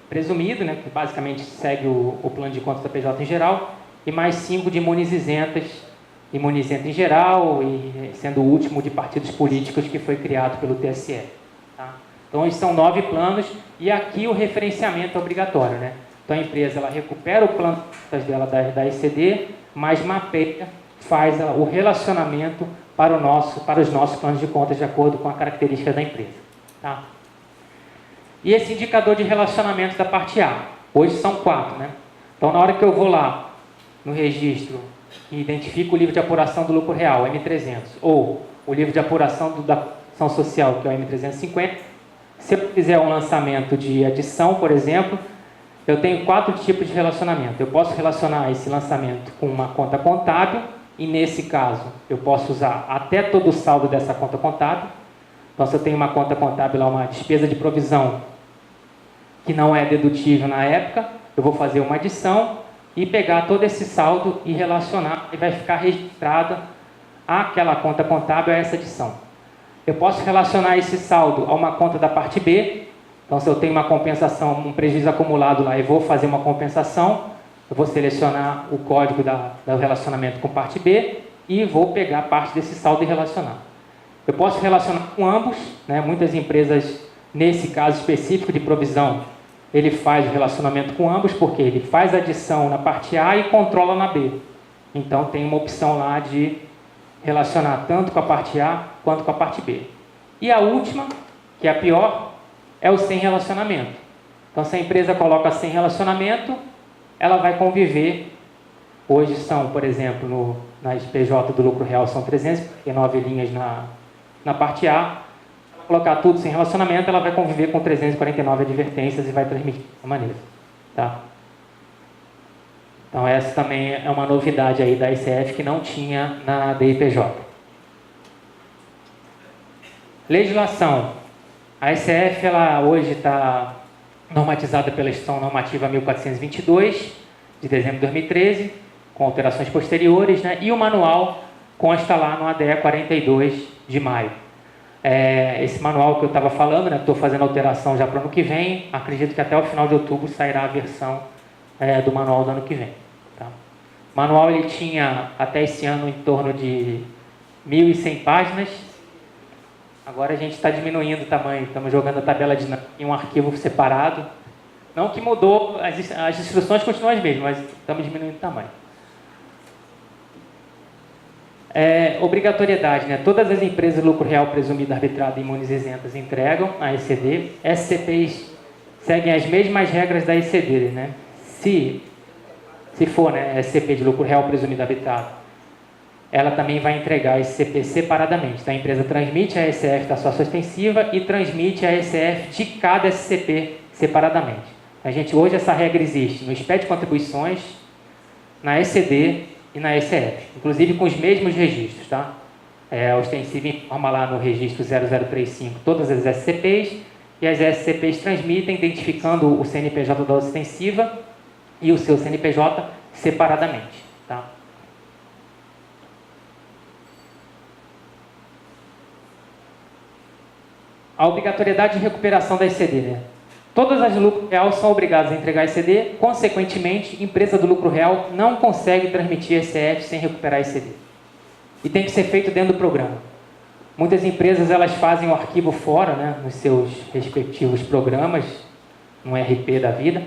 presumido, né, que basicamente segue o plano de contas da PJ em geral, e mais 5 de imunizentas em geral, e sendo o último de partidos políticos que foi criado pelo TSE. Tá? Então, esses são 9 planos, e aqui o referenciamento é obrigatório, né? Então, a empresa ela recupera o plano dela da ECD, mas mapeia, faz o relacionamento para os nossos planos de contas de acordo com a característica da empresa. Tá? E esse indicador de relacionamento da parte A, hoje são 4, né? Então, na hora que eu vou lá no registro e identifico o livro de apuração do lucro real, M300, ou o livro de apuração da ação social, que é o M350, se eu fizer um lançamento de adição, por exemplo, eu tenho 4 tipos de relacionamento. Eu posso relacionar esse lançamento com uma conta contábil, e nesse caso, eu posso usar até todo o saldo dessa conta contábil. Então, se eu tenho uma conta contábil, uma despesa de provisão que não é dedutível na época, eu vou fazer uma adição e pegar todo esse saldo e relacionar, e vai ficar registrada aquela conta contábil a essa adição. Eu posso relacionar esse saldo a uma conta da parte B. Então, se eu tenho uma compensação, um prejuízo acumulado lá e vou fazer uma compensação, eu vou selecionar o código do relacionamento com parte B e vou pegar parte desse saldo e relacionar. Eu posso relacionar com ambos, né? Muitas empresas, nesse caso específico de provisão, ele faz o relacionamento com ambos, porque ele faz a adição na parte A e controla na B. Então, tem uma opção lá de relacionar tanto com a parte A quanto com a parte B. E a última, que é a pior, é o sem relacionamento. Então, se a empresa coloca sem relacionamento, ela vai conviver. Hoje são, por exemplo, nas PJ do lucro real são 309 linhas na parte A. Se colocar tudo sem relacionamento, ela vai conviver com 349 advertências e vai transmitir dessa maneira. Tá? Então, essa também é uma novidade aí da ICF que não tinha na DIPJ. Legislação. A ICF ela hoje está normatizada pela Instituição Normativa 1422, de dezembro de 2013, com alterações posteriores, né? E o manual consta lá no ADE 42 de maio. Esse manual que eu estava falando, né? Estou fazendo alteração já para o ano que vem, acredito que até o final de outubro sairá a versão do manual do ano que vem. Tá? O manual ele tinha até esse ano em torno de 1.100 páginas. Agora a gente está diminuindo o tamanho, estamos jogando a tabela em um arquivo separado. Não que mudou, as instruções continuam as mesmas, mas estamos diminuindo o tamanho. Obrigatoriedade, né? Todas as empresas de lucro real presumido, arbitrado e imunes isentas entregam a ECD. SCPs seguem as mesmas regras da ECD, né? Se se for, né, SCP de lucro real presumido habitado, ela também vai entregar esse CP separadamente. Então, a empresa transmite a ECF da sócia ostensiva e transmite a ECF de cada SCP separadamente. A gente, hoje, essa regra existe no SPED de contribuições, na ECD e na ECF, inclusive com os mesmos registros, tá? A ostensiva informa lá no registro 0035 todas as SCPs, e as SCPs transmitem identificando o CNPJ da ostensiva e o seu CNPJ separadamente, tá? A obrigatoriedade de recuperação da ECD, né? Todas as lucro real são obrigadas a entregar ECD, consequentemente, empresa do lucro real não consegue transmitir ECF sem recuperar ECD. E tem que ser feito dentro do programa. Muitas empresas elas fazem o arquivo fora, né, nos seus respectivos programas, no RP da vida,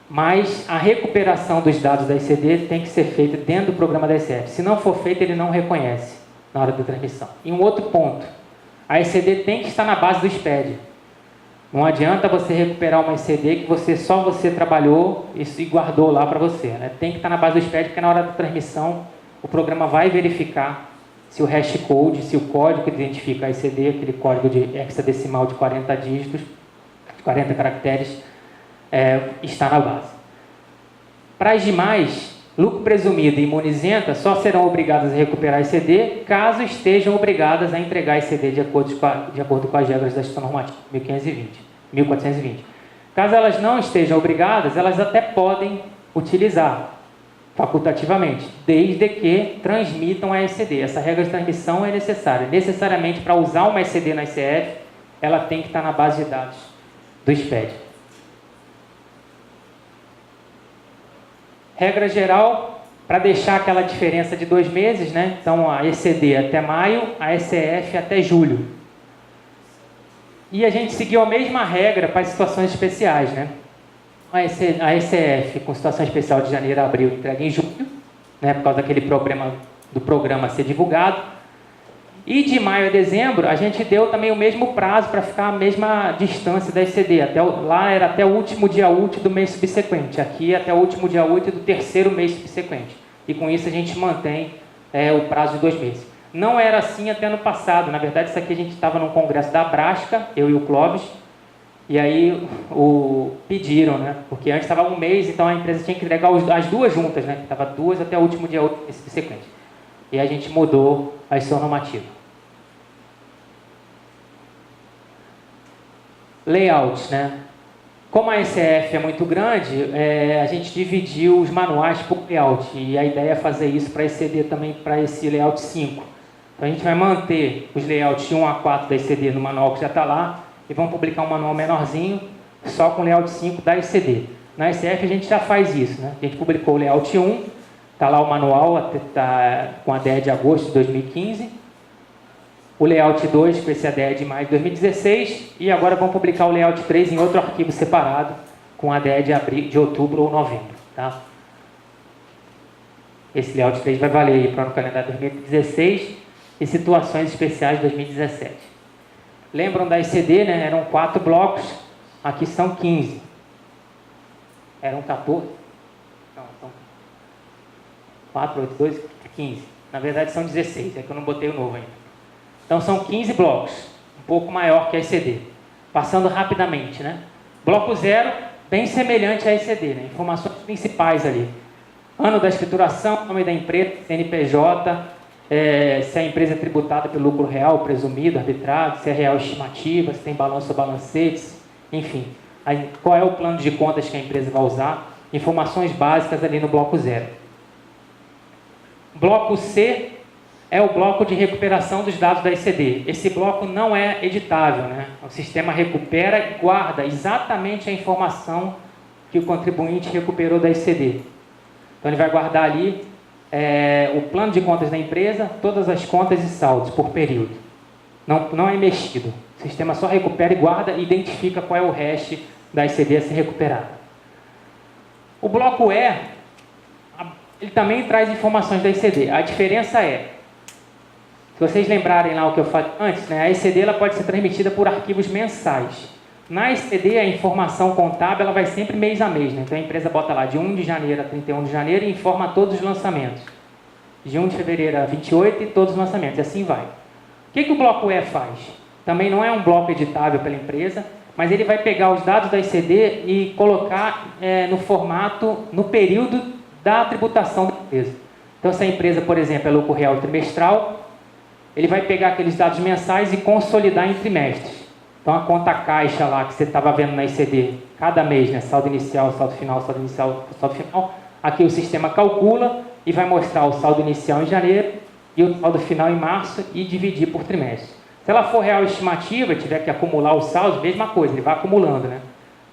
mas a recuperação dos dados da ECD tem que ser feita dentro do programa da ECF. Se não for feito, ele não reconhece na hora da transmissão. E um outro ponto, a ECD tem que estar na base do SPED. Não adianta você recuperar uma ECD que só você trabalhou e guardou lá para você, né? Tem que estar na base do SPED, porque na hora da transmissão o programa vai verificar se o hash code, se o código que identifica a ECD, aquele código de hexadecimal de 40 dígitos, 40 caracteres, está na base. Para as demais, lucro presumido e imunizenta só serão obrigadas a recuperar a ECD caso estejam obrigadas a entregar a ECD de acordo com as regras da Instituição Normativa 1420. Caso elas não estejam obrigadas, elas até podem utilizar facultativamente, desde que transmitam a ECD. Essa regra de transmissão é necessária. Necessariamente, para usar uma ECD na ICF, ela tem que estar na base de dados do SPED. Regra geral, para deixar aquela diferença de 2 meses, né? Então, a ECD até maio, a ECF até julho. E a gente seguiu a mesma regra para as situações especiais, né? A ECF, com situação especial de janeiro a abril, entrega em julho, né? Por causa daquele problema do programa ser divulgado. E de maio a dezembro, a gente deu também o mesmo prazo para ficar a mesma distância da ECD. Lá era até o último dia útil do mês subsequente. Aqui até o último dia útil do terceiro mês subsequente. E com isso a gente mantém o prazo de 2 meses. Não era assim até ano passado. Na verdade, isso aqui a gente estava num congresso da Abrasca, eu e o Clóvis. E aí pediram, né? Porque antes estava 1 mês, então a empresa tinha que entregar as duas juntas, né? Estava 2 até o último dia útil do mês subsequente. E a gente mudou a instituição normativa. Layout, né? Como a ECF é muito grande, a gente dividiu os manuais por layout. E a ideia é fazer isso para ECD também, para esse layout 5. Então a gente vai manter os layouts de 1 a 4 da ECD no manual que já está lá e vamos publicar um manual menorzinho, só com o layout 5 da ECD. Na ECF a gente já faz isso, né? A gente publicou o layout 1, está lá o manual, tá com a DEA de agosto de 2015. O layout 2, com esse ADE de maio de 2016, e agora vamos publicar o layout 3 em outro arquivo separado, com a ADE de outubro ou novembro. Tá? Esse layout 3 vai valer aí para o ano calendário 2016 e situações especiais de 2017. Lembram da ECD, né? Eram 4 blocos, aqui são 15. Eram 14? Não, são 4, 8, 2, 15. Na verdade são 16, é que eu não botei o novo ainda. Então, são 15 blocos, um pouco maior que a ECD. Passando rapidamente, né? Bloco 0, bem semelhante à ECD, né? Informações principais ali. Ano da escrituração, nome da empresa, CNPJ, se a empresa é tributada pelo lucro real, presumido, arbitrado, se é real estimativa, se tem balanço ou balancetes, enfim. Aí, qual é o plano de contas que a empresa vai usar? Informações básicas ali no bloco 0. Bloco C é o bloco de recuperação dos dados da ECD. Esse bloco não é editável, né? O sistema recupera e guarda exatamente a informação que o contribuinte recuperou da ECD. Então, ele vai guardar ali o plano de contas da empresa, todas as contas e saldos por período. Não é mexido. O sistema só recupera e guarda e identifica qual é o hash da ECD a ser recuperada. O bloco E, ele também traz informações da ECD. A diferença se vocês lembrarem lá o que eu falei antes, né, a ECD ela pode ser transmitida por arquivos mensais. Na ECD, a informação contábil ela vai sempre mês a mês, né? Então a empresa bota lá de 1 de janeiro a 31 de janeiro e informa todos os lançamentos. De 1 de fevereiro a 28 e todos os lançamentos, e assim vai. O que o bloco E faz? Também não é um bloco editável pela empresa, mas ele vai pegar os dados da ECD e colocar no formato, no período da tributação da empresa. Então, se a empresa, por exemplo, é lucro real trimestral, ele vai pegar aqueles dados mensais e consolidar em trimestres. Então, a conta caixa lá que você estava vendo na ECD, cada mês, né, saldo inicial, saldo final, saldo inicial, saldo final, aqui o sistema calcula e vai mostrar o saldo inicial em janeiro e o saldo final em março e dividir por trimestre. Se ela for real estimativa e tiver que acumular os saldos, mesma coisa, ele vai acumulando, né?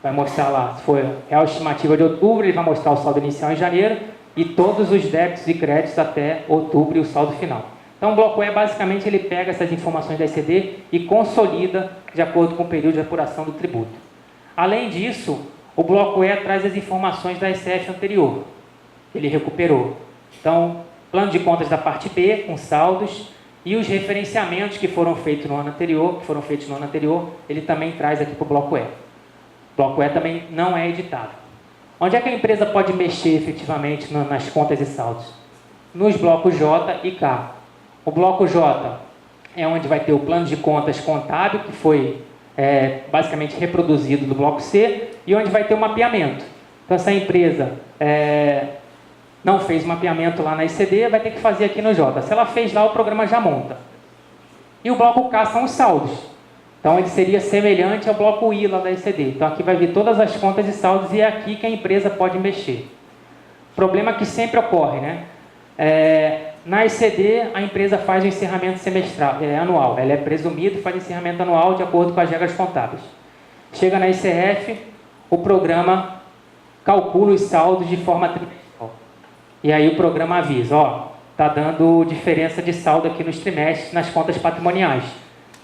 Vai mostrar lá, se for real estimativa de outubro, ele vai mostrar o saldo inicial em janeiro e todos os débitos e créditos até outubro e o saldo final. Então, o bloco E, basicamente, ele pega essas informações da ECD e consolida de acordo com o período de apuração do tributo. Além disso, o bloco E traz as informações da ECF anterior, que ele recuperou. Então, plano de contas da parte B, com saldos, e os referenciamentos que foram feitos no ano anterior, ele também traz aqui para o bloco E. O bloco E também não é editável. Onde é que a empresa pode mexer efetivamente nas contas e saldos? Nos blocos J e K. O bloco J é onde vai ter o plano de contas contábil, que foi basicamente reproduzido do bloco C, e onde vai ter o mapeamento. Então, se a empresa não fez mapeamento lá na ECD, vai ter que fazer aqui no J. Se ela fez lá, o programa já monta. E o bloco K são os saldos. Então, ele seria semelhante ao bloco I lá da ECD. Então, aqui vai vir todas as contas e saldos e é aqui que a empresa pode mexer. Problema que sempre ocorre, né? Na ECD, a empresa faz o encerramento semestral, anual. Ela é presumida e faz encerramento anual de acordo com as regras contábeis. Chega na ECF, o programa calcula os saldos de forma trimestral. E aí o programa avisa, está dando diferença de saldo aqui nos trimestres nas contas patrimoniais.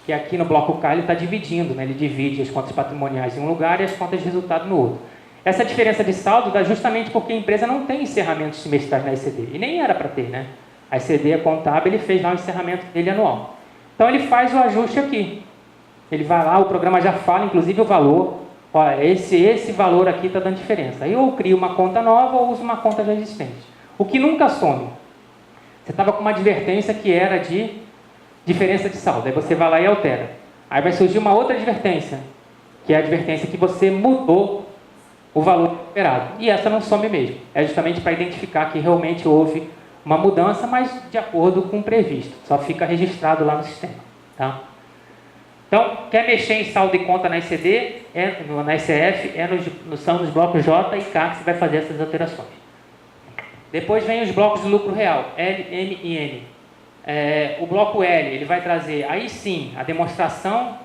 Que aqui no bloco K ele está dividindo, né? Ele divide as contas patrimoniais em um lugar e as contas de resultado no outro. Essa diferença de saldo dá justamente porque a empresa não tem encerramentos semestrais na ECD. E nem era para ter, né? A ECD é contábil, ele fez lá o encerramento dele anual. Então ele faz o ajuste aqui. Ele vai lá, o programa já fala, inclusive, o valor. Olha, esse valor aqui está dando diferença. Aí eu crio uma conta nova ou uso uma conta já existente. O que nunca some. Você estava com uma advertência que era de diferença de saldo. Aí você vai lá e altera. Aí vai surgir uma outra advertência, que é a advertência que você mudou o valor recuperado. E essa não some mesmo. É justamente para identificar que realmente houve uma mudança, mas de acordo com o previsto. Só fica registrado lá no sistema. Tá? Então, quer mexer em saldo e conta na ECD, na ECF, são nos blocos J e K que você vai fazer essas alterações. Depois vem os blocos de lucro real, L, M e N. O bloco L, ele vai trazer, aí sim, a demonstração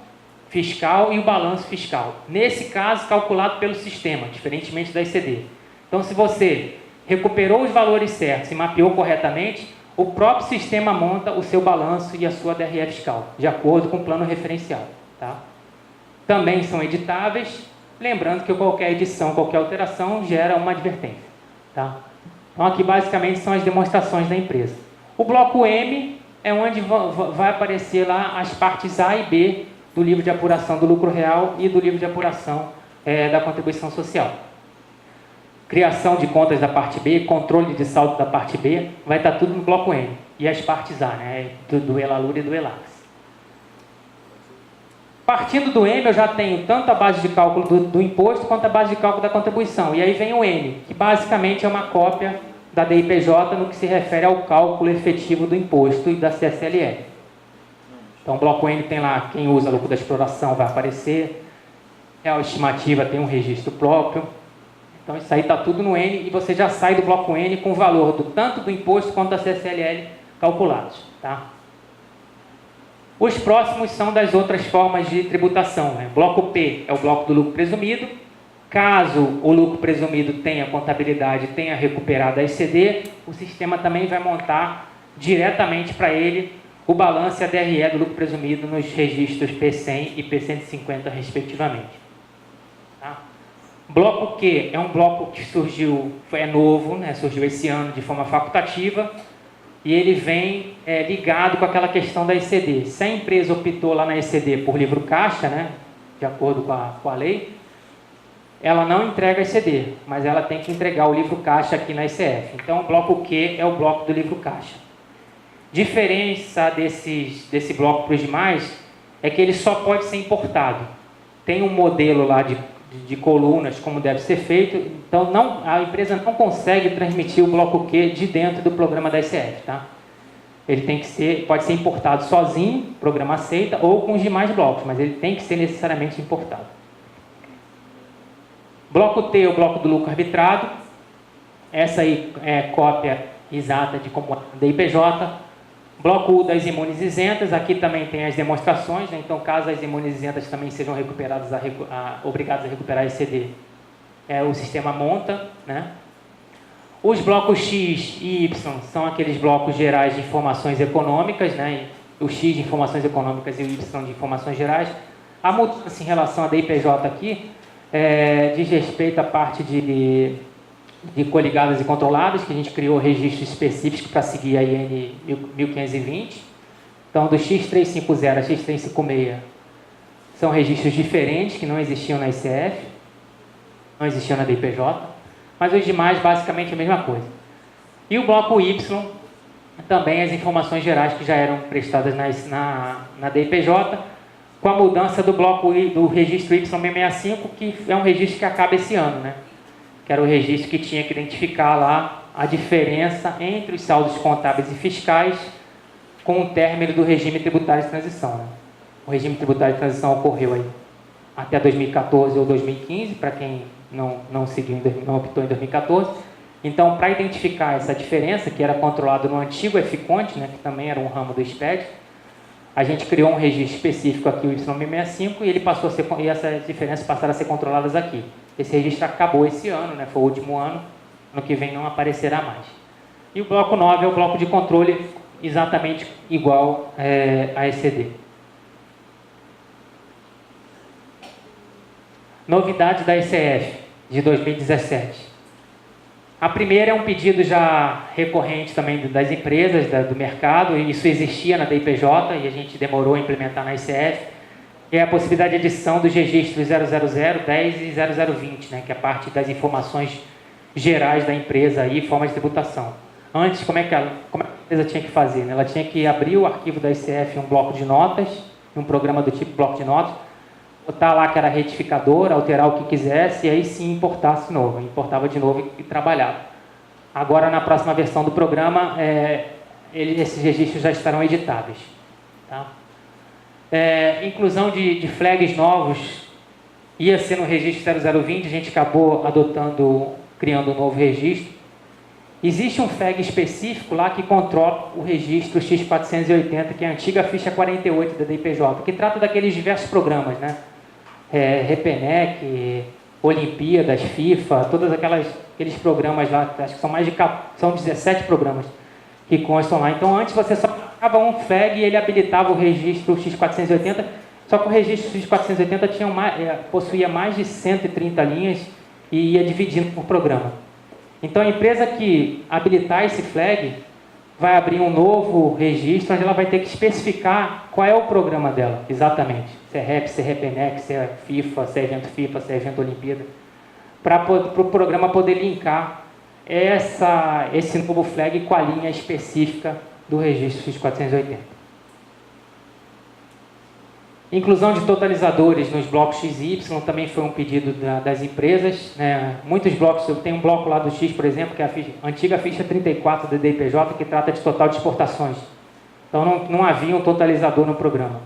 fiscal e o balanço fiscal. Nesse caso, calculado pelo sistema, diferentemente da ECD. Então, se você recuperou os valores certos e mapeou corretamente, o próprio sistema monta o seu balanço e a sua DRE fiscal, de acordo com o plano referencial. Tá? Também são editáveis, lembrando que qualquer edição, qualquer alteração gera uma advertência. Tá? Então, aqui basicamente são as demonstrações da empresa. O bloco M é onde vai aparecer lá as partes A e B do livro de apuração do lucro real e do livro de apuração da contribuição social. Criação de contas da parte B, controle de saldo da parte B, vai estar tudo no bloco M. E as partes A, né, do Elalur e do Elax. Partindo do M, eu já tenho tanto a base de cálculo do imposto quanto a base de cálculo da contribuição. E aí vem o N, que basicamente é uma cópia da DIPJ no que se refere ao cálculo efetivo do imposto e da CSLL. Então, o bloco N tem lá, quem usa lucro da exploração vai aparecer. A estimativa tem um registro próprio. Então, isso aí está tudo no N e você já sai do bloco N com o valor tanto do imposto quanto da CSLL calculados. Tá? Os próximos são das outras formas de tributação. Né? Bloco P é o bloco do lucro presumido. Caso o lucro presumido tenha contabilidade, tenha recuperado a ECD, o sistema também vai montar diretamente para ele o balanço e a DRE do lucro presumido nos registros P100 e P150, respectivamente. Tá? Bloco Q é um bloco que surgiu, é novo, né? Surgiu esse ano de forma facultativa, e ele vem ligado com aquela questão da ECD. Se a empresa optou lá na ECD por livro caixa, né? de acordo com a lei, ela não entrega ICD, mas ela tem que entregar o livro caixa aqui na ICF. Então, o bloco Q é o bloco do livro caixa. Diferença desse bloco para os demais é que ele só pode ser importado. Tem um modelo lá de colunas, como deve ser feito, então a empresa não consegue transmitir o bloco Q de dentro do programa da ICF, tá? Ele tem que pode ser importado sozinho, o programa aceita, ou com os demais blocos, mas ele tem que ser necessariamente importado. Bloco T é o bloco do lucro arbitrado. Essa aí é cópia exata de como é da IPJ. Bloco U das imunes isentas. Aqui também tem as demonstrações, né? Então, caso as imunes isentas também sejam recuperadas, obrigadas a recuperar ICD, o sistema monta, né? Os blocos X e Y são aqueles blocos gerais de informações econômicas, né? O X de informações econômicas e o Y de informações gerais. A mudança em relação à DIPJ aqui diz respeito à parte de coligadas e controladas, que a gente criou registros específicos para seguir a IN 1520. Então, do X350 a X356 são registros diferentes que não existiam na ICF, não existiam na DIPJ. Mas os demais, basicamente, a mesma coisa. E o bloco Y, também as informações gerais que já eram prestadas na DIPJ, com a mudança do bloco do registro Y665, que é um registro que acaba esse ano, né? Que era o registro que tinha que identificar lá a diferença entre os saldos contábeis e fiscais com o término do regime tributário de transição, né? O regime tributário de transição ocorreu aí até 2014 ou 2015, para quem não seguiu, não optou em 2014. Então, para identificar essa diferença, que era controlado no antigo FCONT, né, que também era um ramo do SPED, a gente criou um registro específico aqui, o Y665, e ele passou a ser, e essas diferenças passaram a ser controladas aqui. Esse registro acabou esse ano, né, foi o último ano que vem não aparecerá mais. E o bloco 9 é o bloco de controle exatamente igual a ECD. Novidades da ICF de 2017. A primeira é um pedido já recorrente também das empresas, do mercado, e isso existia na DIPJ e a gente demorou a implementar na ICF, que é a possibilidade de edição dos registros 000, 10 e 0020, né, que é a parte das informações gerais da empresa e forma de tributação. Antes, como é que a empresa tinha que fazer? Né? Ela tinha que abrir o arquivo da ICF em um bloco de notas, em um programa do tipo bloco de notas, botar lá que era retificador, alterar o que quisesse, e aí sim importasse de novo. Importava de novo e trabalhava. Agora, na próxima versão do programa, esses registros já estarão editáveis. Tá? Inclusão de flags novos ia ser no registro 0020, a gente acabou criando um novo registro. Existe um flag específico lá que controla o registro X480, que é a antiga ficha 48 da DIPJ, que trata daqueles diversos programas, né? Repenec, Olimpíadas, FIFA, todos aqueles programas lá, acho que são 17 programas que constam lá. Então, antes você só colocava um flag e ele habilitava o registro X480, só que o registro X480 possuía mais de 130 linhas e ia dividindo por programa. Então, a empresa que habilitar esse flag vai abrir um novo registro onde ela vai ter que especificar qual é o programa dela, exatamente. Se é REP, se é Repenec, se é FIFA, se é evento FIFA, se é evento Olimpíada, para o programa poder linkar esse novo flag com a linha específica do registro X480. Inclusão de totalizadores nos blocos X e Y também foi um pedido das empresas, né? Muitos blocos, eu tenho um bloco lá do X, por exemplo, que é a antiga ficha 34 da DIPJ, que trata de total de exportações. Então não havia um totalizador no programa.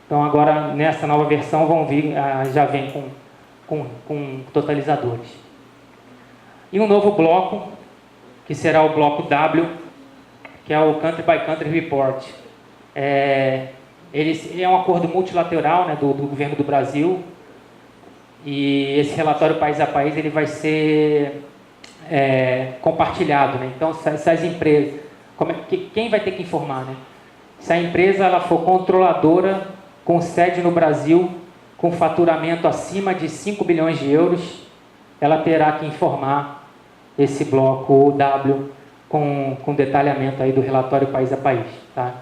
Então agora, nessa nova versão, já vem com totalizadores. E um novo bloco, que será o bloco W, que é o Country by Country Report. Ele é um acordo multilateral, né, do governo do Brasil, e esse relatório país a país ele vai ser compartilhado, né? Então, se as empresas, quem vai ter que informar, né? Se a empresa ela for controladora com sede no Brasil, com faturamento acima de 5 bilhões de euros, ela terá que informar esse bloco W com detalhamento aí do relatório país a país, tá?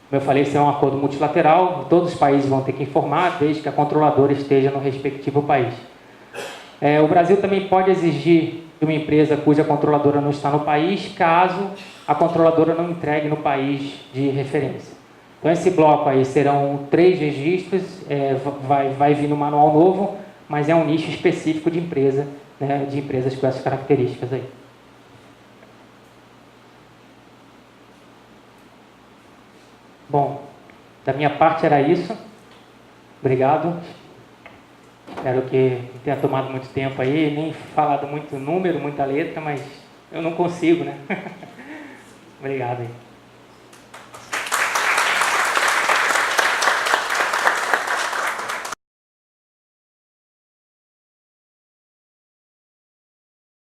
Como eu falei, esse é um acordo multilateral, todos os países vão ter que informar, desde que a controladora esteja no respectivo país. O Brasil também pode exigir de uma empresa cuja controladora não está no país, caso a controladora não entregue no país de referência. Então, esse bloco aí serão 3 registros, vai vir no manual novo, mas é um nicho específico de empresa, né, de empresas com essas características aí. Bom, da minha parte era isso. Obrigado. Espero que não tenha tomado muito tempo aí, nem falado muito número, muita letra, mas eu não consigo, né? Obrigado aí.